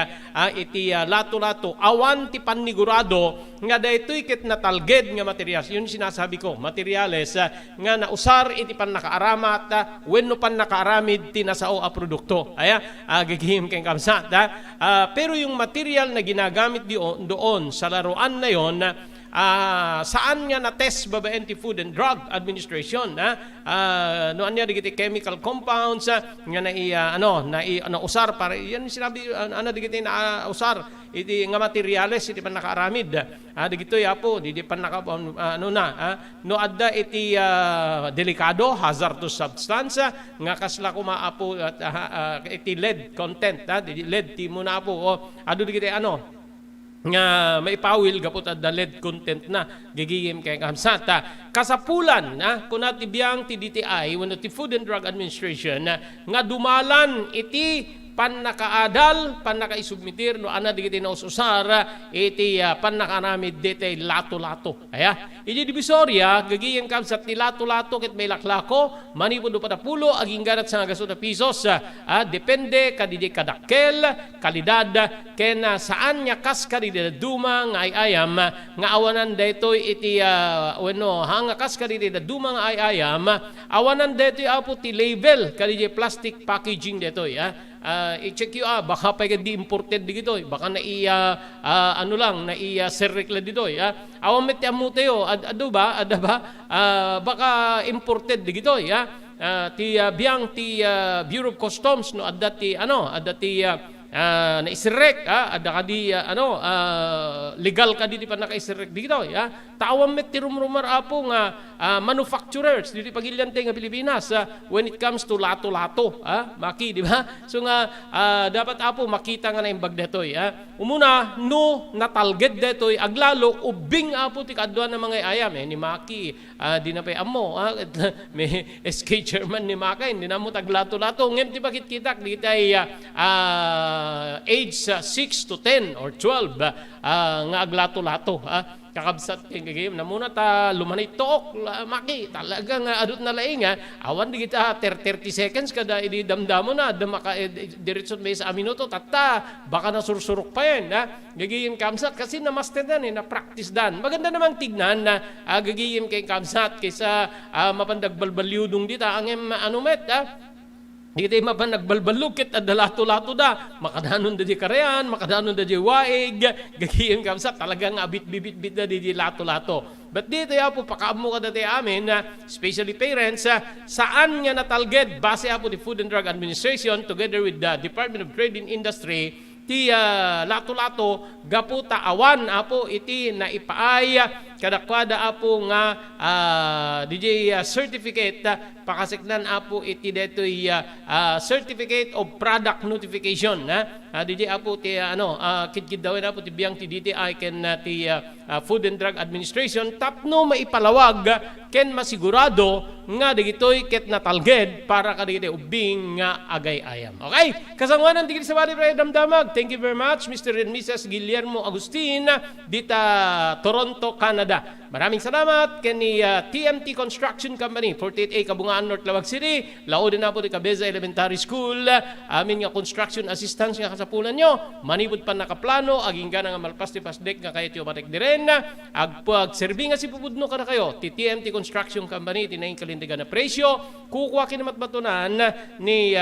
iti lato-lato awan ti panigurado nga daytoy ket natalged nga materyales yun sinasabi ko materyales nga nausar iti pannakaaramat wenno pannakaaramid ti nasao a produkto gagihim keng kamsat pero yung material na ginagamit doon sa laruan na yon saan nga na-test babaen ti Food and Drug Administration noan niya digiti chemical compounds nga nausar para yan sinabi digiti na usar iti nga materyales iti panakaaramid digito yapo di panaka no adda iti delikado hazardous substance nga kasla kumaapo iti lead content lead ti muna po adu digiti nga maipawil gapot at lead content na gigiyim kay kamsat kasapulan kuna tibiyang ti DTI wenno ti Food and Drug Administration nga dumalan iti pannakaadal pannakaisubmitir no ana digiti na ususar iti pannakaramid dete lato-lato iti Divisoria gagiyem kamsat ti lato-lato ket may laklako manipud do padapulo aging ganat sa gasota pesos depende kadidi kadakkel kalidad ken saan nya kas kadidi duma nga ayam nga awanan daytoy iti wenno hanga kas kadidi duma nga ayam awanan daytoy apo ti label kadidi plastic packaging daytoy i-check baka pa di imported dito baka na serrekla dito awam met amuteo adu ba baka imported dito ti biang ti Bureau of Customs no adda ti na isirek adda kadi legal kadi di pa naka-isirek dito tawam met ti rumrumar apo nga manufacturers dito pagilyante nga Pilipinas when it comes to lato-lato maki di ba so nga dapat apo makita nga na imbag detoy umuna no natalged detoy aglalo ubing apo ti kadwa na mga ayam ni maki di na pay ammo may SK chairman ni Maka hindi na mo taglato-lato ngem ti bakit kitak di tay age 6 to 10 or 12 nga aglato-lato kakabsat kay na muna ta lumanay took maki talaga nga adut na laing awan di kita 30 seconds kada idi damdamo na maka diretso may sa minuto tatta baka nasursurok pa yan gagiyim kamsat kasi na master dan na practice dan maganda namang tignan na gagiyim kay kamsat kaysa mapandag balbalyudong dita ang anumet di tayo mapan nagbalbalukit at dalato-lato makadanon da di karean, makadanon da di waig, gagiyim kamsat talagang abit-bibit-bit da di lato-lato. But dito po pakaamo ka dati amin especially parents saan nga natalged base po di Food and Drug Administration together with the Department of Trade and Industry ti lato-lato gaputa awan apo iti naipaay kadakwada apo nga DJ certificate pakasiknan apo iti detoy certificate of product notification DJ apo ti kidkid daw apo ti biyang ti DTI ken ti Food and Drug Administration tapno maipalawag ken masigurado nga digitoy ket natalged para kadigiti ubing nga agay-ayam. Okay? Kasangwanan digiti sa bali pre damdamag. Thank you very much Mr. and Mrs. Guillermo Agustin dita Toronto, Canada. Maraming salamat ken ni TMT Construction Company 48A Kabungaan North Lawag City. Lao din na po di Cabeza Elementary School. Amin nga construction assistance nga kasapulan nyo. Manibod pa nakaplano aging nga nga malpas ti pasdek nga kayo tiyo matik diren. Agpag serbi nga si pupudno ka na kayo. Ti TMT Construction Company tinaing kalindigan na presyo. Kukuha kinamatmatunan ni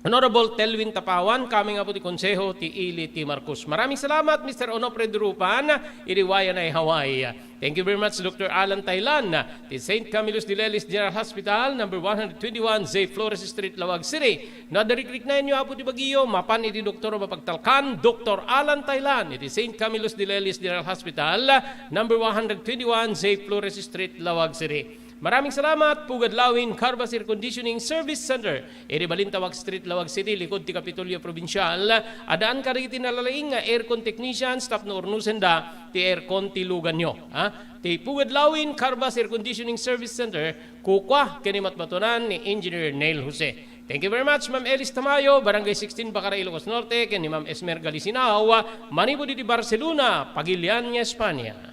Honorable Telvin Tapawan, kami nga po ti Konseho ti Ili T. Marcos. Maraming salamat, Mr. Onofre Durupan, iriwayan ay Hawaii. Thank you very much, Dr. Alan Tailan, ti St. Camillus de Lelis General Hospital, number 121, Zay Flores Street, Lawag City. Nadariklik na inyo, apo ti Baguio, mapan iti Dr. Mapagtalkan, Dr. Alan Tailan, iti St. Camillus de Lelis General Hospital, number 121, Zay Flores Street, Lawag City. Maraming salamat, Pugad Lawin Carbas Air Conditioning Service Center. Eri Balintawag Street, Lawag City, likod ti Kapitolyo Provincial. Adaan ka rin tinalalaing nga aircon technician, staff na urnusen da, ti aircon ti lugan nyo. Ti Pugad Lawin Carbas Air Conditioning Service Center, kukwa kanimatmatunan ni Engineer Neil Jose. Thank you very much, Ma'am Elis Tamayo, Barangay 16, Bacara, Ilocos Norte, ken ni Ma'am Esmer Galisinao, Manibo di Barcelona, Pagilian, Espanya.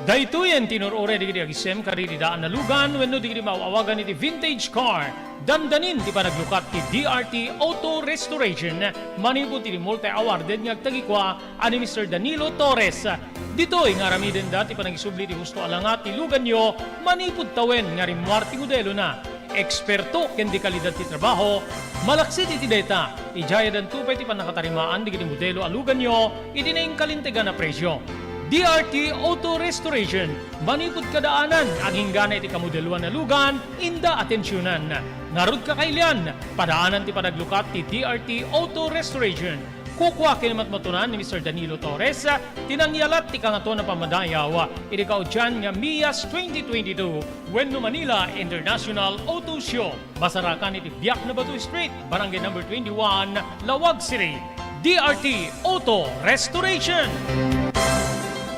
Daytoyen tinurore digiti agisem karidi daan na lugan wenno digiti maawagan iti vintage car. Dandanin ti panaglukat ti DRT Auto Restoration. Manipod ti multi-awarded nga agtagikwa ani Mr. Danilo Torres. Ditoy nga ramiden dati panagisubli ti husto alangat ti lugan nyo manipod tawen nga rimwarti modelo na. Eksperto ken di kalidad ti trabaho, malaksit iti data. Ijaya dan tupay ti panakatarimaan digiti modelo alugan nyo iti naing kalintegan na presyo. DRT Auto Restoration, manipod kadaanan, aging gana iti kamodeluan na lugan, inda atensyonan. Narod kakailian, padaanan ti panaglukat ti DRT Auto Restoration. Kukwa kinamatmatunan ni Mr. Danilo Torres, tinangyalat ti kangato na pamadayaw, iti kaudyan nga MIAS 2022, Wenno Manila International Auto Show. Basarakan iti Biak na Batu Street, Barangay number 21, Lawag City. DRT Auto Restoration.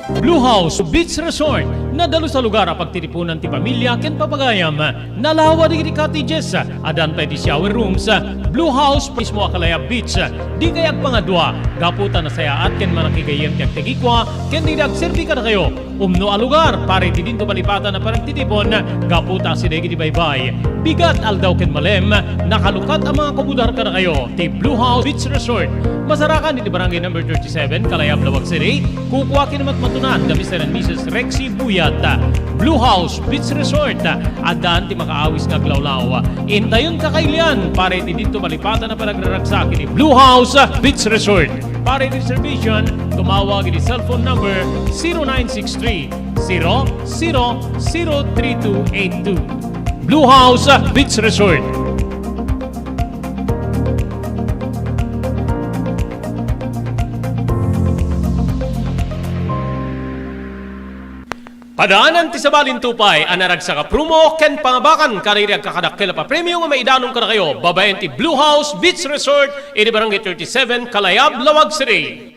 Blue House Beach Resort, nadalo sa lugar pagtitipunan ti pamilya ken papagayam. Nalawa di cottages, adan pa di shower rooms. Blue House mismo akalaya beach. Di kayag pangadwa, gaputan na sayaat ken manakigayem ti agtegikwa, ken di agserbi ka na kayo. Umno a lugar, pare ti dinto palipatan na parang titipon, gaputa si degi di baybay. Bigat aldaw ken malem, nakalukat ang mga komudar ka na kayo. Ti Blue House Beach Resort. Masarakan di barangay number 37, Kalayab, Lawag City. Kukuha kinamatmatunan da Mr. and Mrs. Rexy Buyat. Blue House Beach Resort. Adan ti makaawis nga glawlaw. Intayon kakailian, pare ti dito malipatan na panagraragsak ni Blue House Beach Resort. Pare reservation, tumawag ni cellphone number 0963 000232. Blue House Beach Resort. Padaanan ti sabalin tupay, anarag sa kaprumo, ken pangabakan, karirag kakadakkel pa premium nga maidanong ka na kayo. Babayan ti Blue House Beach Resort, ini Barangay 37, Kalayab, Lawag City.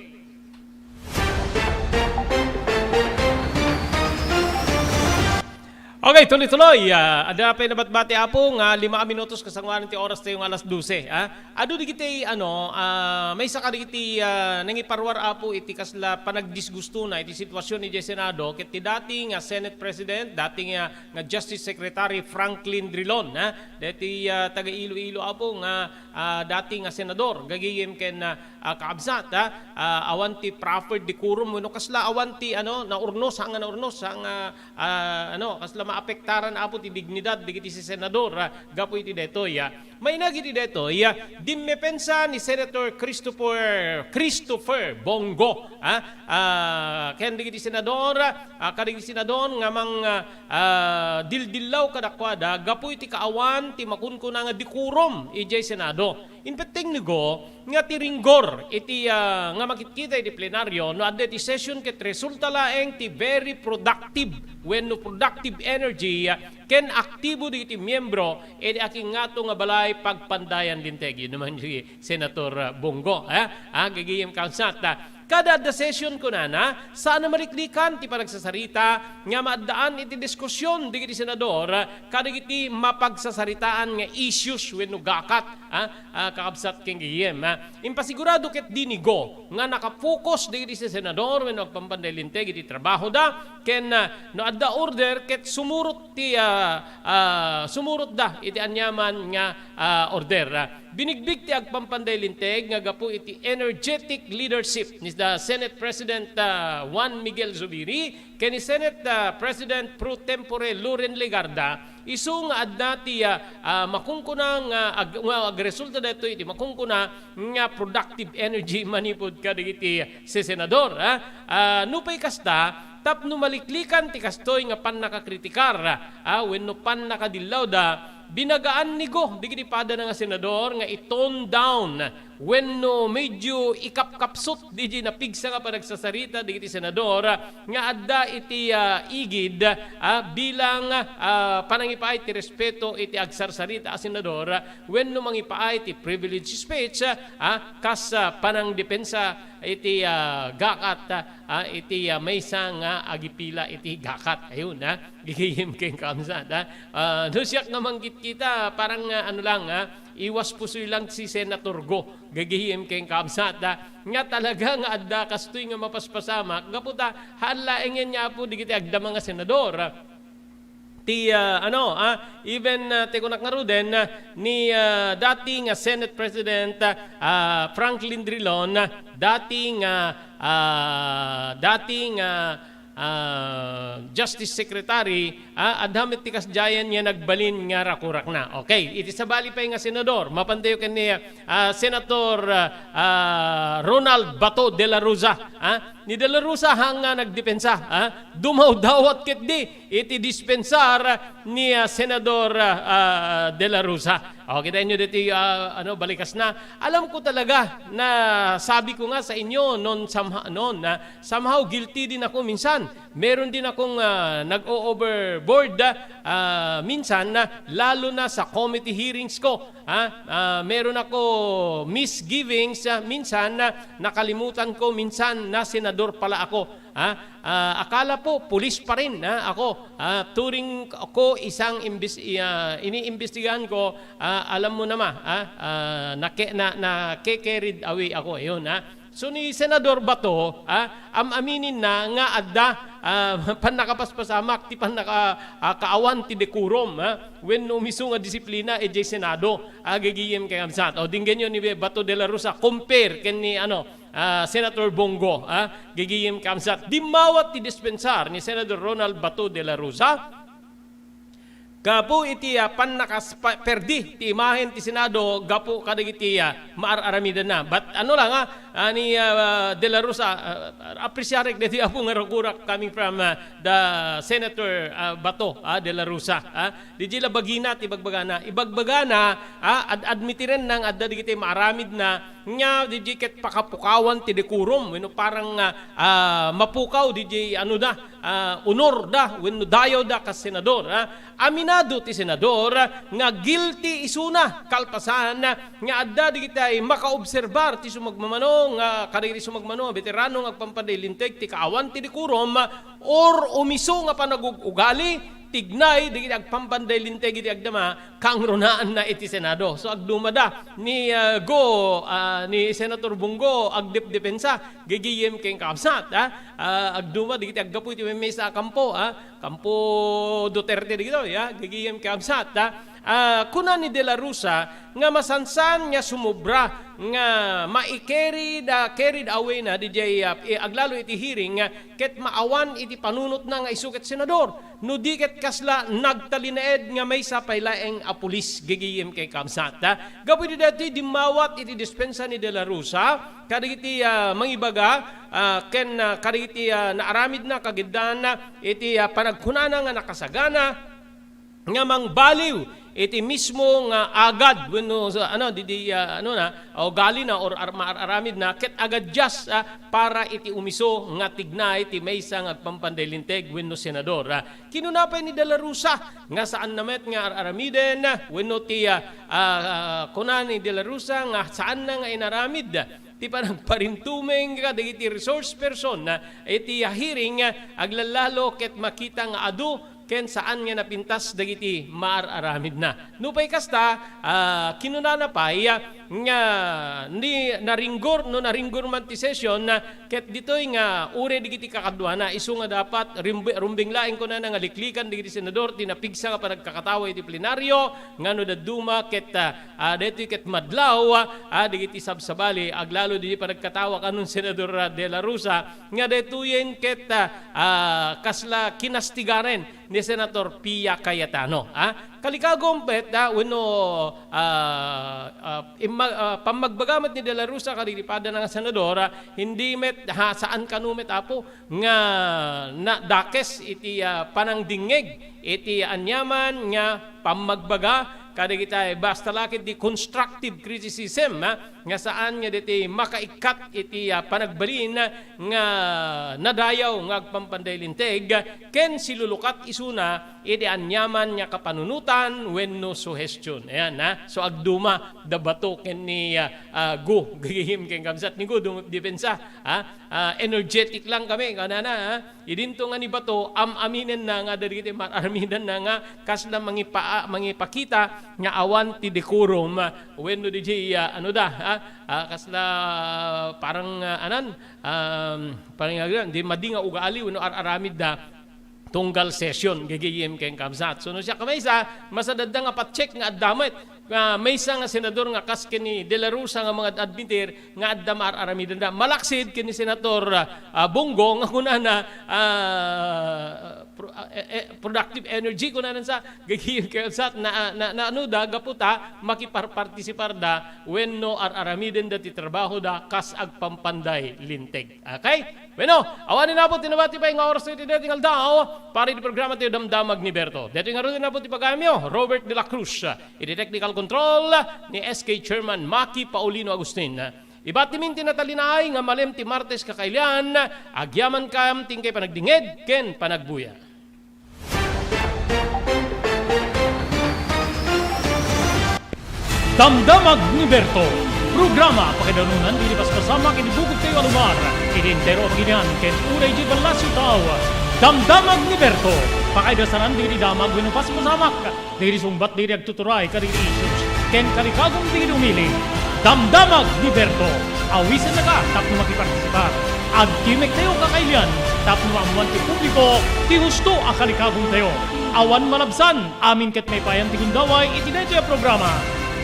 Okay, tuloy-tuloy. Ada pa nabatbati apo nga 5 minutos kasangwanan ti oras tayo ng alas 12. Ado di kiti may saka di kiti nangiparwar apo iti kasla panagdisgusto na iti sitwasyon ni Senado ket ti dating Senate President, dating nga Justice Secretary Franklin Drilon, dati taga Iloilo apo nga dating senador gagiyem ken kaabsat awanti Crawford di Curum no kasla awanti na urnos hanga na urnos hanga kasla maapektaran apo ti dignidad digiti si senador gapo iti detoy may nagiti detoy dimmepensa ni Senator Christopher Bongo ken digiti senador kadigiti senador nga mang dildillaw kadakwada gapo iti kaawan ti makunkuna nga di Curum ijay Senado Inpeteng nigo nga tiringgor iti nga makikita iti plenaryo no adda ti session ket resulta laeng ti very productive when no productive energy ken aktibo di iti miyembro iti aking ngato nga balay pagpandayan linteg yun naman si Senator Bongo gagiyem kansat kada the session ko na sana mariklikan ti panagsasarita nga maadaan iti diskusyon di iti senador kada iti mapagsasaritaan nga issues wenno gakat kakabsat king giyem impasigurado ket dinigo nga nakapokus di iti senador wenno agpampandaylinteg iti trabaho da ken no adda order ket sumurot da iti anyaman nga order binigbig ti agpampandaylinteg nga gapu iti energetic leadership ni the Senate President Juan Miguel Zubiri ken ni Senate President pro tempore Loren Legarda isu nga adda ti makungkunang agresulta dito iti makungkuna nga productive energy manipod kadagiti si senador nupay kasta tapno maliklikan ti kastoy nga pan nakakritikar wenno pan nakadilaw da binagaan nigo digiti pada nga senador nga i-tone down wenno medyo ikapkapsot di napigsa nga panagsasarita digiti senador nga adda iti igid bilang panangipaay ti respeto iti agsarsarita a senador wenno mangipaay ti privilege speech kas panang depensa iti gakat iti maysa nga agipila iti gakat ayun gigihim keng kamsat no siyak nga manggit kita parang iwas pusoy lang si Senator Go gagihim keng kamsat nga talaga nga adda kastoy nga mapaspasamak gaputa halaengen niya po digiti agda mga senador ti even ti kunak nga ruden ni dating Senate President Franklin Drilon dating Justice Secretary adhamit ti kasjayan niya nagbalin nga rakurak na. Okay, iti sabali pa nga senador mapantayo ken ni Senator Ronald Bato de la Rosa ni de la Rosa hanga nagdepensa dumaw dawat ket di iti dispensar ni Senador de la Rosa. Okay, tayo nyo dito balikas na. Alam ko talaga na sabi ko nga sa inyo somehow guilty din ako minsan. Meron din akong nag-overboard minsan lalo na sa committee hearings ko. Meron ako misgivings minsan nakalimutan ko minsan na senador pala ako. Akala po pulis pa rin ako. Turing ko isang iniimbestigahan ko, alam mo naman na-carried away ako. Ayun, So ni Senador Bato, aminin na nga adda pan nakapaspasamak ti pan nakakaawan ti decorum when umiso nga disiplina ejay Senado agagiyem kay amsat. O dinggen yun ni Bato de la Rosa compare ken ni Senator Bongo gigiyem kay amsat. Dimawat ti dispensar ni Senator Ronald Bato de la Rosa gapo iti pan perdi ti imahen ti Senado gapo kadagiti maararamidan na. But ni De La Rosa apresyarek deti apo nga rakurak coming from the Senator Bato de la Rosa. Di jila bagina ti ibagbagana admitiren nang adda digiti maaramid na nya di ket pakapukawan ti decorum wenno parang mapukaw di honor da wenno dayo da kas senador. Aminado ti senador nga guilty isuna kalpasan nga adda digitay makaobserbar ti sumagmamano nga kadagiti sumagmano veterano nga agpampandaylinteg ti kaawan ti decorum or umiso nga panagugali tignay digiti agpampandaylinteg iti agdama kangronaan na iti Senado. So agdumada ni ni Senator Bongo agdepensa gigiyem keng kapsat agduma digiti aggapu iti mesa kampo kampo Duterte digito gigiyem keng kapsat kuna ni De La Rosa nga masansan nga sumubra nga carried away na DJ aglalo iti hearing ket maawan iti panunot na nga isuket senador no di ket kasla nagtalinaed nga may sapaylaeng a pulis gigiyem kay kamsat gapu di dati dimawat iti dispensa ni De La Rosa kadagiti mangibaga ken kadagiti naaramid na kagiddan iti panagkunana nga nakasagana nga mangbaliw iti mismo nga agad wenno o gali na or maaramid na ket agad just para iti umiso nga tignay iti maysa nga agpampandaylinteg wenno senador. Kinunapay ni De La Rosa nga saan namet nga aramiden wenno ti kunan ni De La Rosa nga saan na nga inaramid ti parang parintumeng ka dagiti resource person na iti hearing aglalalo ket makita nga adu ken saan nga napintas dagiti maararamid na. Nupay kasta kinunana pay nga ni naringgor man ti session ket ditoy nga ure digiti kakadwa na isu nga dapat rumbing laing ko na nga liklikan digiti senador tinapigsa nga panagkakatawa iti plenaryo ngano daduma ket detoy ket madlaw digiti sabsabali aglalo digiti panagkatawa kanon senador De La Rosa nga detoyen ket kasla kinastigaren ni Senator Pia Cayetano. Kalikagompet wenno pamagbagamat ni De La Rosa kalilipada ng senador hindi met saan kanumet apo nga nadakes iti panangdingeg iti anyaman nga pamagbaga kada kita basta lakit di constructive criticism nga saan nga diti makaikat iti panagbalin nga nadayaw nga agpampandaylinteg ken silulukat isuna iti anyaman nga kapanunutan wenno suggestion. Ayan so agduma dabato ken ni Gu gihim ken kamsat ni Gu dung depensa energetic lang kami kanana idinto nga ni bato aminen na nga dagiti maramidan na nga kasla mangipakita nga awan ti decorum wenno DJ kasla parang parang di madinga ugali wenno aramid da tunggal session gigiyem ken kamsat. So no siya kamaysa masadadda nga pat-check nga addamit maysa nga senador nga kas ni De La Rosa nga mga admitir nga adda maaramidan da malaksid kini senator Bongo nga kunana productive energy kunanan sa gigiyem ken kamsat na ano da gaputa makipartisipar da wenno aramiden da ti trabaho da kas agpampanday linteg. Okay? Bueno, awanin na po tinabati pa nga oras iti dating aldaw para iti programa tayo damdamag ni Berto. Dito nga rin na po ti pagamyo, Robert de la Cruz, iti technical control ni SK Chairman Maki Paulino Agustin. Ibat timin tinatalinay nga malem ti Martes kakailian, agyaman kam tingkay panagdinged ken panagbuya. Damdamag ni Berto. Programa pakidanunan dilipas kasama kinibugod kayo alumar. Idintero ang ginyan ken uray di balasyo tao. Damdamag ni Berto. Pakaidasaran diri damag winupas masamak. Diri sumbat diri agtuturay kadiri issues. Ken kalikagong diri umili. Damdamag ni Berto. Awisan na ka tapno makipartisipar. Agkimek tayo kakailian. Tapno amuan ti publiko. Ti husto ang kalikagong tayo. Awan malabsan. Amin ket may payan ti gundaway itinay tayo programa.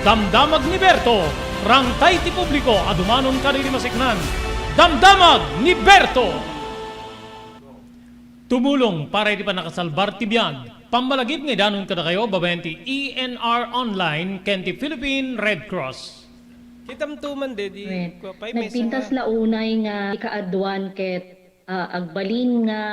Damdamag ni Berto. Rangtay ti publiko adumanon kadiri masiknan. Damdamag ni Berto. Tumulong para iti panakasalbar ti biyag. Pammalagip nga danon kada kayo babayan ti ENR Online ken ti Philippine Red Cross. Kitamtuman dedi. Nagpintas launay nga ikaadwan ket agbalin nga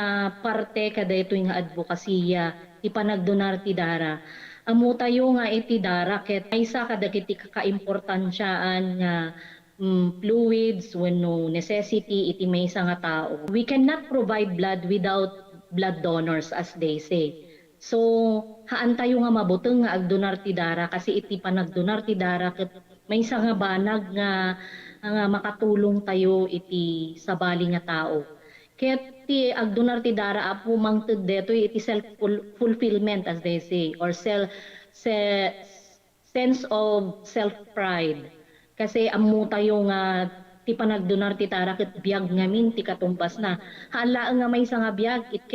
parte kada ito nga advokasya ipanagdonar ti dara. Amo tayo nga iti dara ket aysa kadagiti kakaimportansyaan nga fluids wenno necessity iti maysa nga tao. We cannot provide blood without blood donors as they say. So haan tayo nga mabuteng nga agdonar ti dara kasi iti panagdonar ti dara ket maysa nga banag nga makatulong tayo iti sabali nga tao. Ket ti agdonar ti dara apo mangted deto iti self fulfillment as they say or sense of self pride kasi ammo tayo nga ti panagdonar ti dara ket biag ngamin ti katumpas na hala nga may nga biag it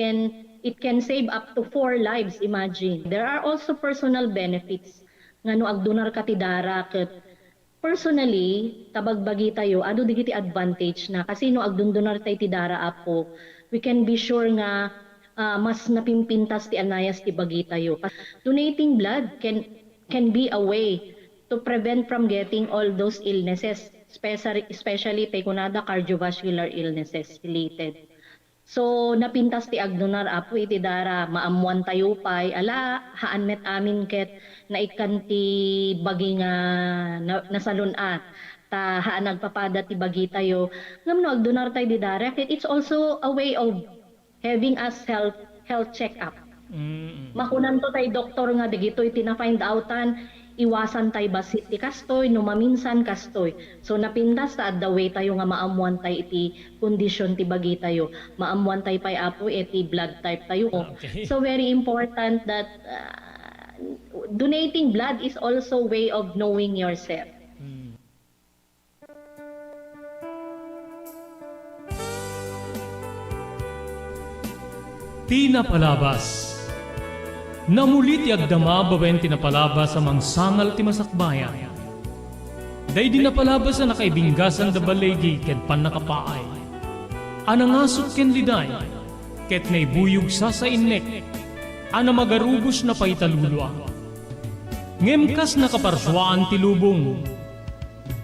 can save up to 4 lives. Imagine there are also personal benefits ngano agdonar ka ti dara ket personally tabagbagi tayo adu digiti advantage na kasi no agdondonar tayo ti dara apo we can be sure nga mas napimpintas ti anayas ti bagi tayo. Donating blood can be a way to prevent from getting all those illnesses, especially tayo kunada cardiovascular illnesses related. So napintas ti agdonar apo iti dara maamuan tayo pay ala haan met amin ket na ikan ti bagi nga nasalunat ta haan nagpapada ti bagi tayo ngam no agdonar tayo di dara ket it's also a way of having us health check up. Makunan to tayo doktor nga digitoy tina-find outan iwasan tayo basit ti kastoy no maminsan kastoy. So napintas ta adda way tayo nga maamuan tayo iti kondisyon ti bagi tayo. Maamuan tayo pay apo iti blood type tayo. Okay. So very important that donating blood is also way of knowing yourself. Tinapalabas. Namulit ti agdama bawen tinapalabas amang sangal ti masakbayan. Day dinapalabas na nakaibinggasan da balegi ken pan nakapaay. Anangasot ken liday ket naibuyog sa innek. Ana magarubos na paitalulwa. Ngemkas nakaparswaan ti lubong.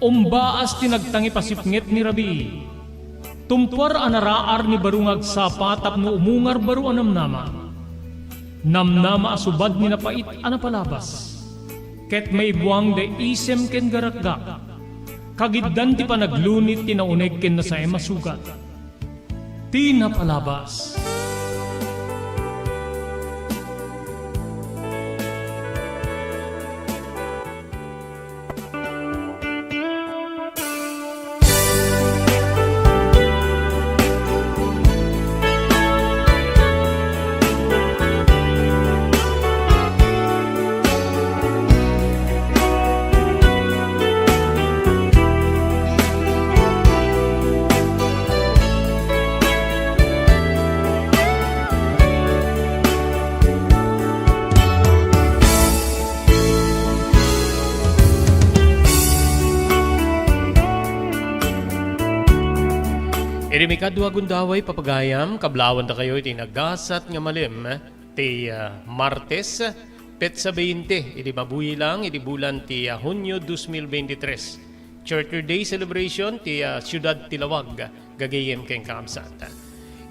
Umbaas tinagtangi pasipnget ni Rabi. Tumpar anaraar ni barungag sapatap no umungar baru anamnama. Namnama asubad ni napait anapalabas. Ket may buwang de isem ken garakgak. Kagiddan ti panaglunit ti nauneg ken nasay masugat. Tinapalabas. Iri kadwa gundaway papagayam, kablawan da kayo iti nagasat nga malim, ti Martes, petsa 20, iti mabuhi lang, iti bulan ti Hunyo 2023. Charter Day celebration ti Siyudad Tilawag, gagayem keng kaamsat.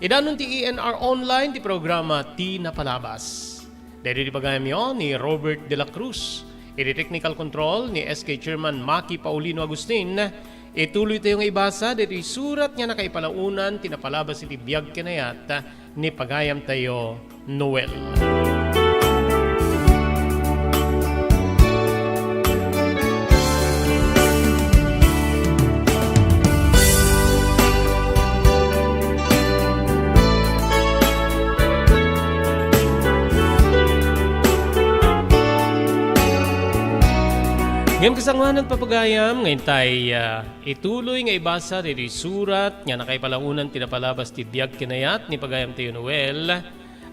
Idanon ti ENR Online, ti programa Ti Napalabas. Dahil iti pagayam yon ni Robert De La Cruz, iti technical control ni SK Chairman Maki Paulino Agustin. Ituloy tayo nga ibasa dito surat nga nakaipalaunan tinapalabas iti biyag kinayat ni pagayam tayo Noel. Ngayon kasangwanan papagayam, ngayon tayo ituloy nga ibasa dito surat nga nakaipalaunan tinapalabas ti biyag kinayat ni pagayam tayo Noel.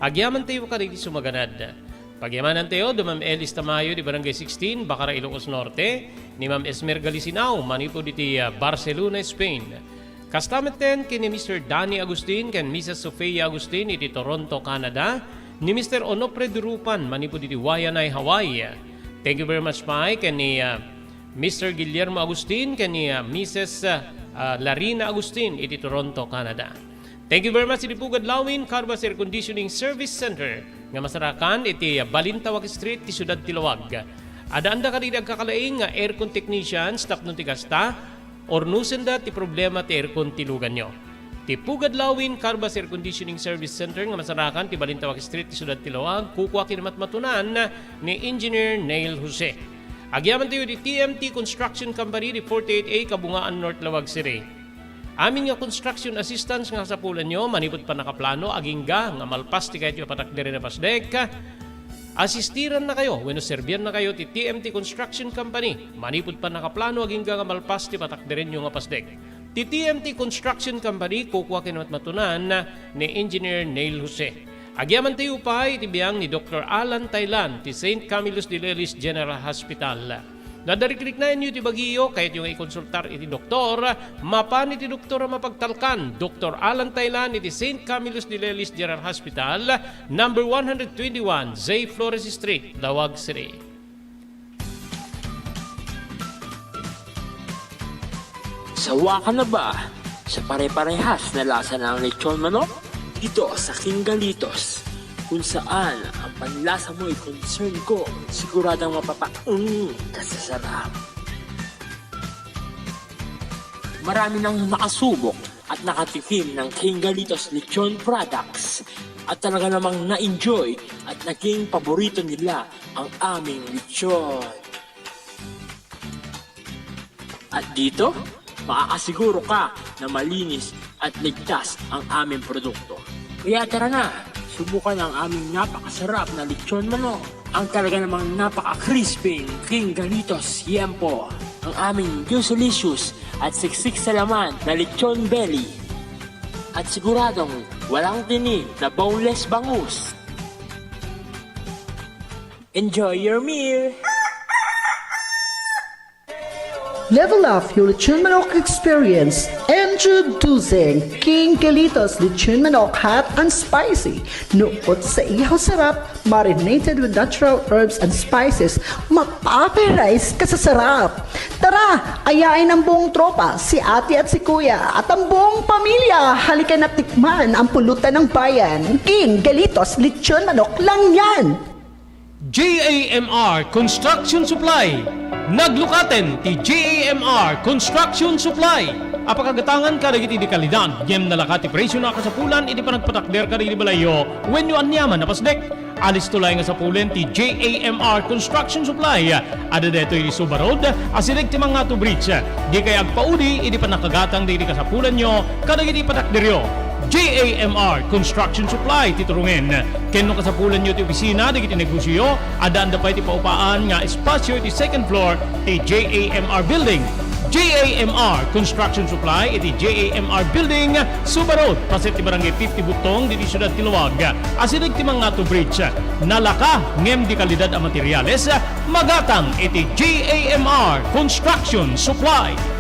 Agyaman tayo karili sumaganad. Pagyamanan tayo do Ma'am Elis Tamayo di Barangay 16, Bacara, Ilocos Norte, ni Ma'am Esmer Galisinao, manipo diti Barcelona, Spain. Kastameten kini Mr. Danny Agustin ken Mrs. Sofia Agustin iti Toronto, Canada, ni Mr. Onofre Durupan, manipo diti Waianae, Hawaii. Thank you very much, Mike. Kani Mr. Guillermo Agustin, kani Mrs. Larina Agustin, iti Toronto, Canada. Thank you very much, iti Pugad Lawin, Carbas Air Conditioning Service Center, nga masarakan, iti Balintawak Street, ti Siyudad Tilawag. Adaan da kanidag kakalaing nga aircon technician, staff nun ti kasta, or nusenda ti problema ti aircon tilugan nyo. Ti Pugad Lawin, Carbas Air Conditioning Service Center nga masarakan ti Balintawak Street ti Siyudad Tilawag, kukuha kinamatmatunan ni Engineer Neil Jose. Agyaman tayo di TMT Construction Company di 48A Kabungaan, North Lawag City. Amin nga construction assistance nga sa pulan nyo, manipot pa nakaplano, agingga nga malpas ti kahit yung patakderi na pasdek. Asistiran na kayo, when serbian na kayo ti TMT Construction Company, manipot pa nakaplano, agingga nga malpas ti patakderi nyo nga pasdek. Ti TMT Construction Company, kukuha kinamatmatunan ni Engineer Neil Jose. Agyaman tayo pa itibiyang ni Dr. Alan Taylan, ti St. Camillus de Lelis General Hospital. Nadariklik na inyo ti bagiyo, kahit yung ikonsultar iti doktor, mapan iti doktor mapagtalkan. Dr. Alan Taylan, iti St. Camillus de Lelis General Hospital, number 121, Zay Flores Street, Lawag City. Sawa ka na ba sa pare-parehas na lasa ng lechon manok? dito sa King Galitos, kung saan ang panlasa mo ay concern ko, siguradong kasasarap. Marami nang nakasubok at nakatikim ng King Galitos Lechon products at talaga namang na-enjoy at naging paborito nila ang aming lechon. At dito, makakasiguro ka na malinis at ligtas ang aming produkto. Kaya tara na, subukan ang aming napakasarap na lechon manok. Ang talaga namang napaka-crispy King Galitos Yempo. Ang aming juicelicious at siksik sa laman na lechon belly. At siguradong walang tinig na boneless bangus. Enjoy your meal! Level up your Lechon Manok experience. Introducing King Galitos Lechon Manok Hot and Spicy. Nukot sa ihaw sarap, marinated with natural herbs and spices, mapaperize ka sa sarap. Tara, ayain ang buong tropa, si ate at si kuya, at ang buong pamilya. Halika na tikman ang pulutan ng bayan. King Galitos Lechon Manok lang yan. JAMR Construction Supply. Naglukaten ti JAMR Construction Supply. Apakagatangan ka rin iti kalidad. Yem nalakati presyo na kasapulan iti panagpatakder ka rin balayo. When you anyaman na pasdek. Alis tulay nga sa pulen ti JAMR Construction Supply. Ada deto iti Subarod. Asirig ti mga to bridge. Di kay agpaudi iti panakagatang di kasapulan nyo. Kada iti patakderyo. JAMR Construction Supply titurungin. Kenno kasapulan nyo ti opisina, digiti negosyo, adaan da pa iti paupaan nga espasyo iti second floor ti JAMR Building. JAMR Construction Supply iti JAMR Building, Subarod, pasit ti barangay 50 Butong, diti syudad ti Luwag. Asirig ti mga to bridge, nalaka ngem di kalidad a materyales, magatang iti JAMR Construction Supply.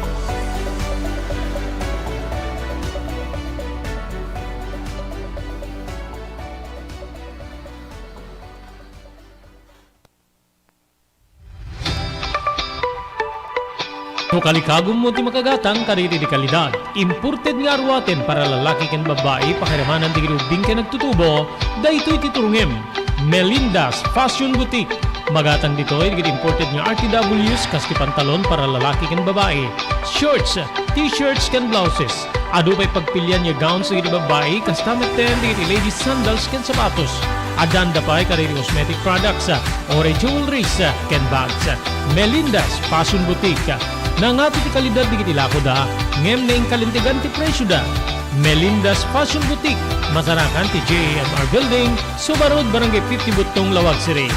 No kalikagom mo ti makagatang kariri di kalidad. Imported nga arwaten para lalaki ken babae pakiramanan ti grubing ken nagtutubo. Daytoy titurungem. Melinda's Fashion Boutique. Magatang ditoy digit imported nga RTWs kas ti pantalon para lalaki ken babae. Shorts, t-shirts ken blouses. Adu pay pagpilian nga gowns digit babae kas tameten digit ladies sandals ken sapatos. Adan da pay kariri cosmetic products, ore jewelries ken bags. Melinda's Fashion Boutique. Nangato ti kalidad di kiti lako da, ngem na kalintigan ti presyo da. Melinda's Fashion Boutique, masarakan ti JAMR Building, Subarod, Barangay 50 Butong, Lawag City.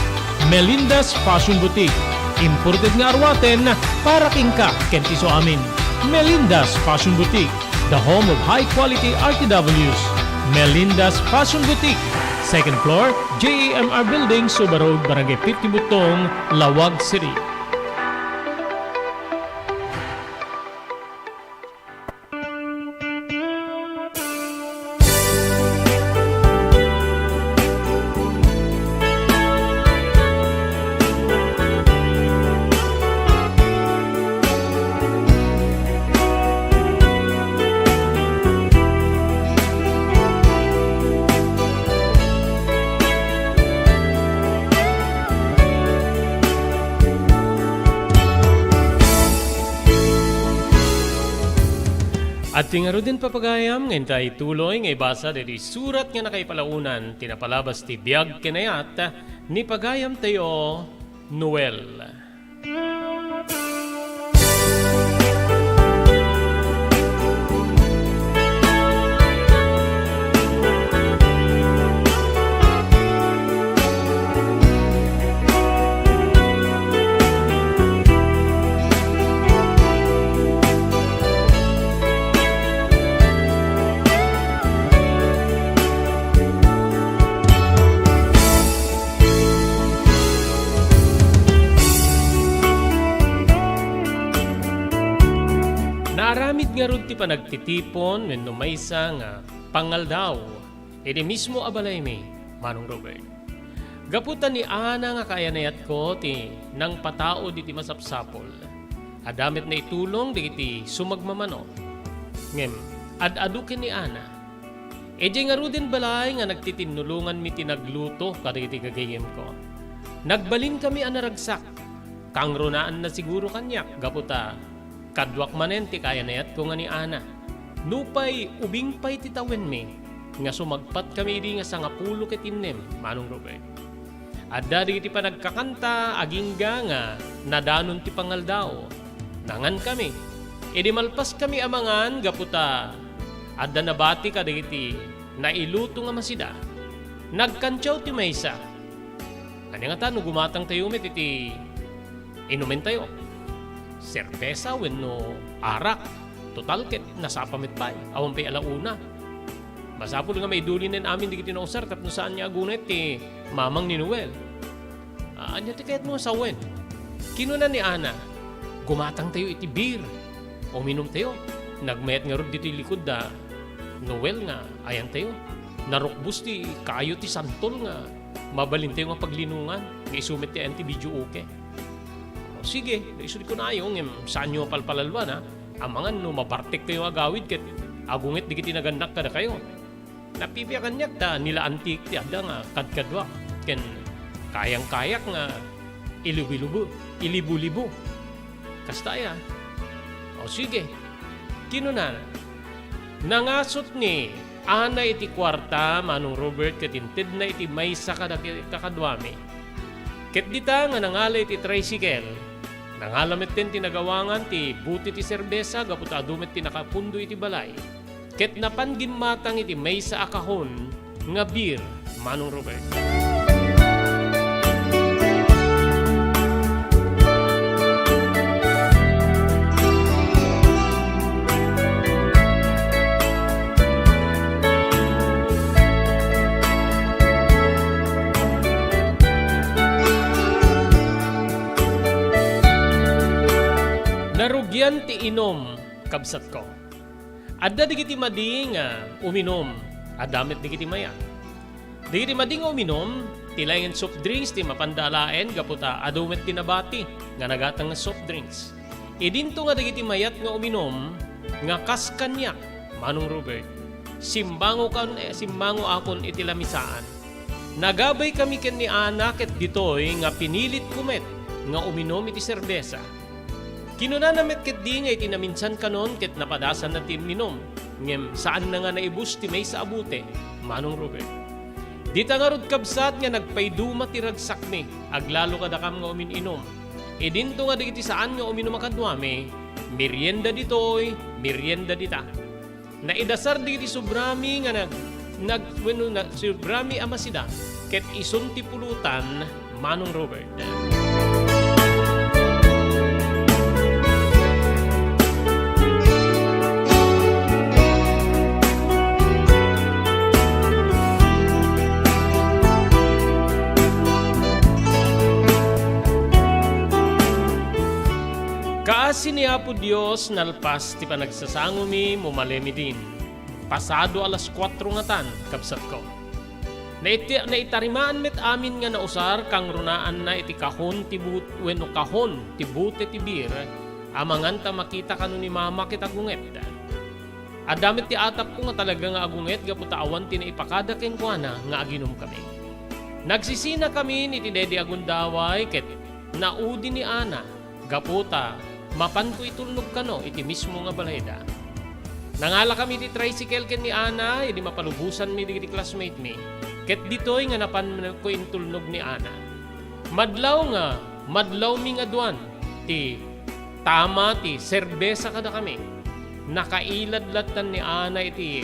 Melinda's Fashion Boutique, imported nga arwaten para kingka kenti so amin. Melinda's Fashion Boutique, the home of high quality RTWs. Melinda's Fashion Boutique, second floor, JAMR Building, Subarod, Barangay 50 Butong, Lawag City. At tingaro din papagayam, ngayon tayo tuloy ngay basa dito surat nga nakaipalaunan, tinapalabas ti biyag kinayat, ni pagayam tayo, Noel. Naramid nga ron ti panagtitipon wenno maysa nga pangaldaw. Iti mismo abalay mi, Manong Robert. Gaputan ni Ana nga kayanayat ko ti nang patao diti masapsapol. Adamit na itulong di iti sumagmamano. Ngem, ad-adukin ni Ana. Eje nga rudin balay nga nagtitinulungan mi tinagluto kaditi kagayem ko. Nagbalin kami anaragsak. Kang runaan na siguro kanyak gaputa. Kadwak manen ti kaya nayat ko nga ni Ana. Nupay ubing pay titawen mi. Nga sumagpat kami di nga sa ngapulo ket innem, Manong Robert. Adda di ti pa nagkakanta agingga nga nadanon ti pangaldao. Nangan kami. Edi malpas kami amangan gaputa. Adda nabati ka diti nailuto nga masida. Nagkantsaw ti maysa. Ani nga tano gumatang tayo met iti inumin tayo. Serpesa wenno arak. Total ket nasapamit pay. Awan pay alauna. Masapol nga may dulinen amin di kiti nausar kat no saan niya agunit ti mamang ni Noel. Anya ti kayat mo sawen. Kinuna ni Ana. Gumatang tayo iti beer. Uminom tayo. Nagmayat nga rod dito likod da Noel nga ayan tayo. Narukbus ti kayo ti santol nga mabalin tayo nga paglinungan. Nga isumit ti anti video okay. Sige, naisuri ko na yung saan nyo palpalalwan ha. Amangan no mapartik kayo agawid ket agungit di kiti nagandak kada kayo. Napipiyakan niyak ta nila antik ti ada nga kadkadwa. Ken kayang-kayak nga ilibu-libu. Kastaya. O sige. Kinuna. Nangasot ni Ana iti kwarta Manong Robert katinted na iti maysa kakadwami. Ket dita nga nangala iti tricycle. Nangalamit din tinagawangan ti buti ti serbesa gaputa adumet ti nakapundo iti balay. Ket napanggimatang iti maysa akahon nga beer Manong Robert. Narugyan ti inom, kabsat ko. Adda di kiti mading uminom, adamit di kiti maya. Di kiti mading uminom, tilayan soft drinks ti mapandalaen, gaputa adumet tinabati, nga nagatang nga soft drinks. Idinto nga di kiti mayat nga uminom, nga kaskanyak, Manong Robert. Simbango akon iti lamisaan. Nagabay kami ken ni Ana ket ditoy nga pinilit kumet, nga uminom iti serbesa. Kinuna namet ket di nga iti naminsan kanon ket napadasan na ti minom. Ngem saan na nga naibus ti may sa abute, Manong Robert. Dita nga rod kabsat nga nagpayduma ti ragsak mi, aglalo kada kam nga umininom. E dinto nga di iti saan nga uminom akadwami, merienda ditoy, merienda dita. Naidasar di iti subrami nga subrami amasida, ket isun ti pulutan, Manong Robert. Kaasi ni Apo Dios nalpas ti panagsasango mi mumalemi din. Pasado alas 4 nga tan, kabsat ko. Naitarimaan met amin nga nausar kang runaan na iti kahon ti wenno kahon ti bute ti bir. Amangan ta makita kanu ni mama kita gunget. Adamit ti atap ko nga talaga nga agunget gaputa awan ti naipakada ken kuana nga aginom kami. Nagsisina kami ni ti Dedi Agundaway ket naudi ni Ana gaputa mapan ko itulnog kano iti mismo nga balayda. Nangala kami ti tricycle ken ni Ana, iti mapalubusan mi di classmate mi. Ket ditoy nga napan ko intulnog ni Ana. Madlaw mi nga duan ti tama ti serbesa kada kami. Nakailadlatan ni Ana iti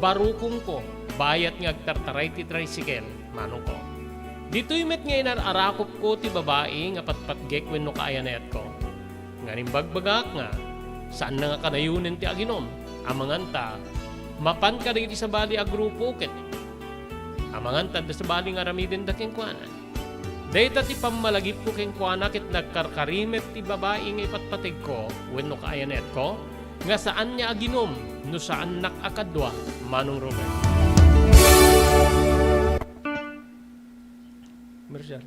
barukong ko bayat nga agtartaray ti tricycle, Manong ko. Ditoy met nga inarakop ko ti babae nga patpatgek wenno kaayanayat ko. Nga nimbagbagak nga, saan na nga kanayunin ti aginom? Amanganta, mapan ka rin sa bali a grupo ket. Amanganta da sa bali nga ramidin da kengkuana. Dayta ti pamalagip ko kengkuana ket nagkarkarimet ti babae nga ipatpatig ko, wenno kaayanet ko, nga saan niya aginom, no saan nakakadwa, Manong Robert. Marshal.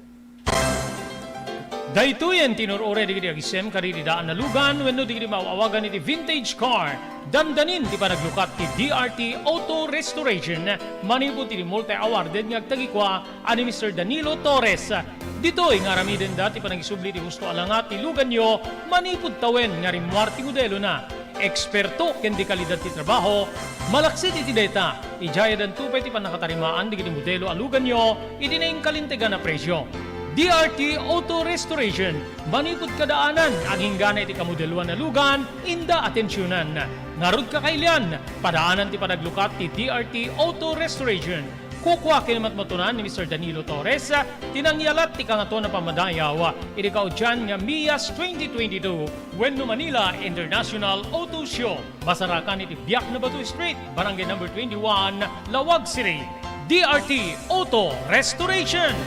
Daytoyen tinurure di agisem kari di daan na lugan wenno di maawagan iti vintage car. Dandanin di pa naglukat ti DRT Auto Restoration manipod ti multi-awarded nga agtagikwa ani Mr. Danilo Torres. Ditoy nga ramiden dati pa nagisubli ti gusto alangat ti lugan nyo manipod tawen nga rimwar ti modelo na. Eksperto ken di kalidad ti trabaho, malaksit iti data, ijaya dan tupay ti panakatarimaan di modelo alugan nyo, iti na kalintegan na presyo. DRT Auto Restoration, manipod kadaanan, ang hinggana iti kamodeluan na lugan, inda atensyonan. Ngarod kakailian, padaanan ti panaglukat ti DRT Auto Restoration. Kukwa kinamat matunan ni Mr. Danilo Torres, tinangyalat ti kangato na pamadayaw, iti kaudyan nga MIAS 2022, Wenno Manila International Auto Show. Masarakan iti Biak na Batu Street, Barangay number 21, Lawag City. DRT Auto Restoration.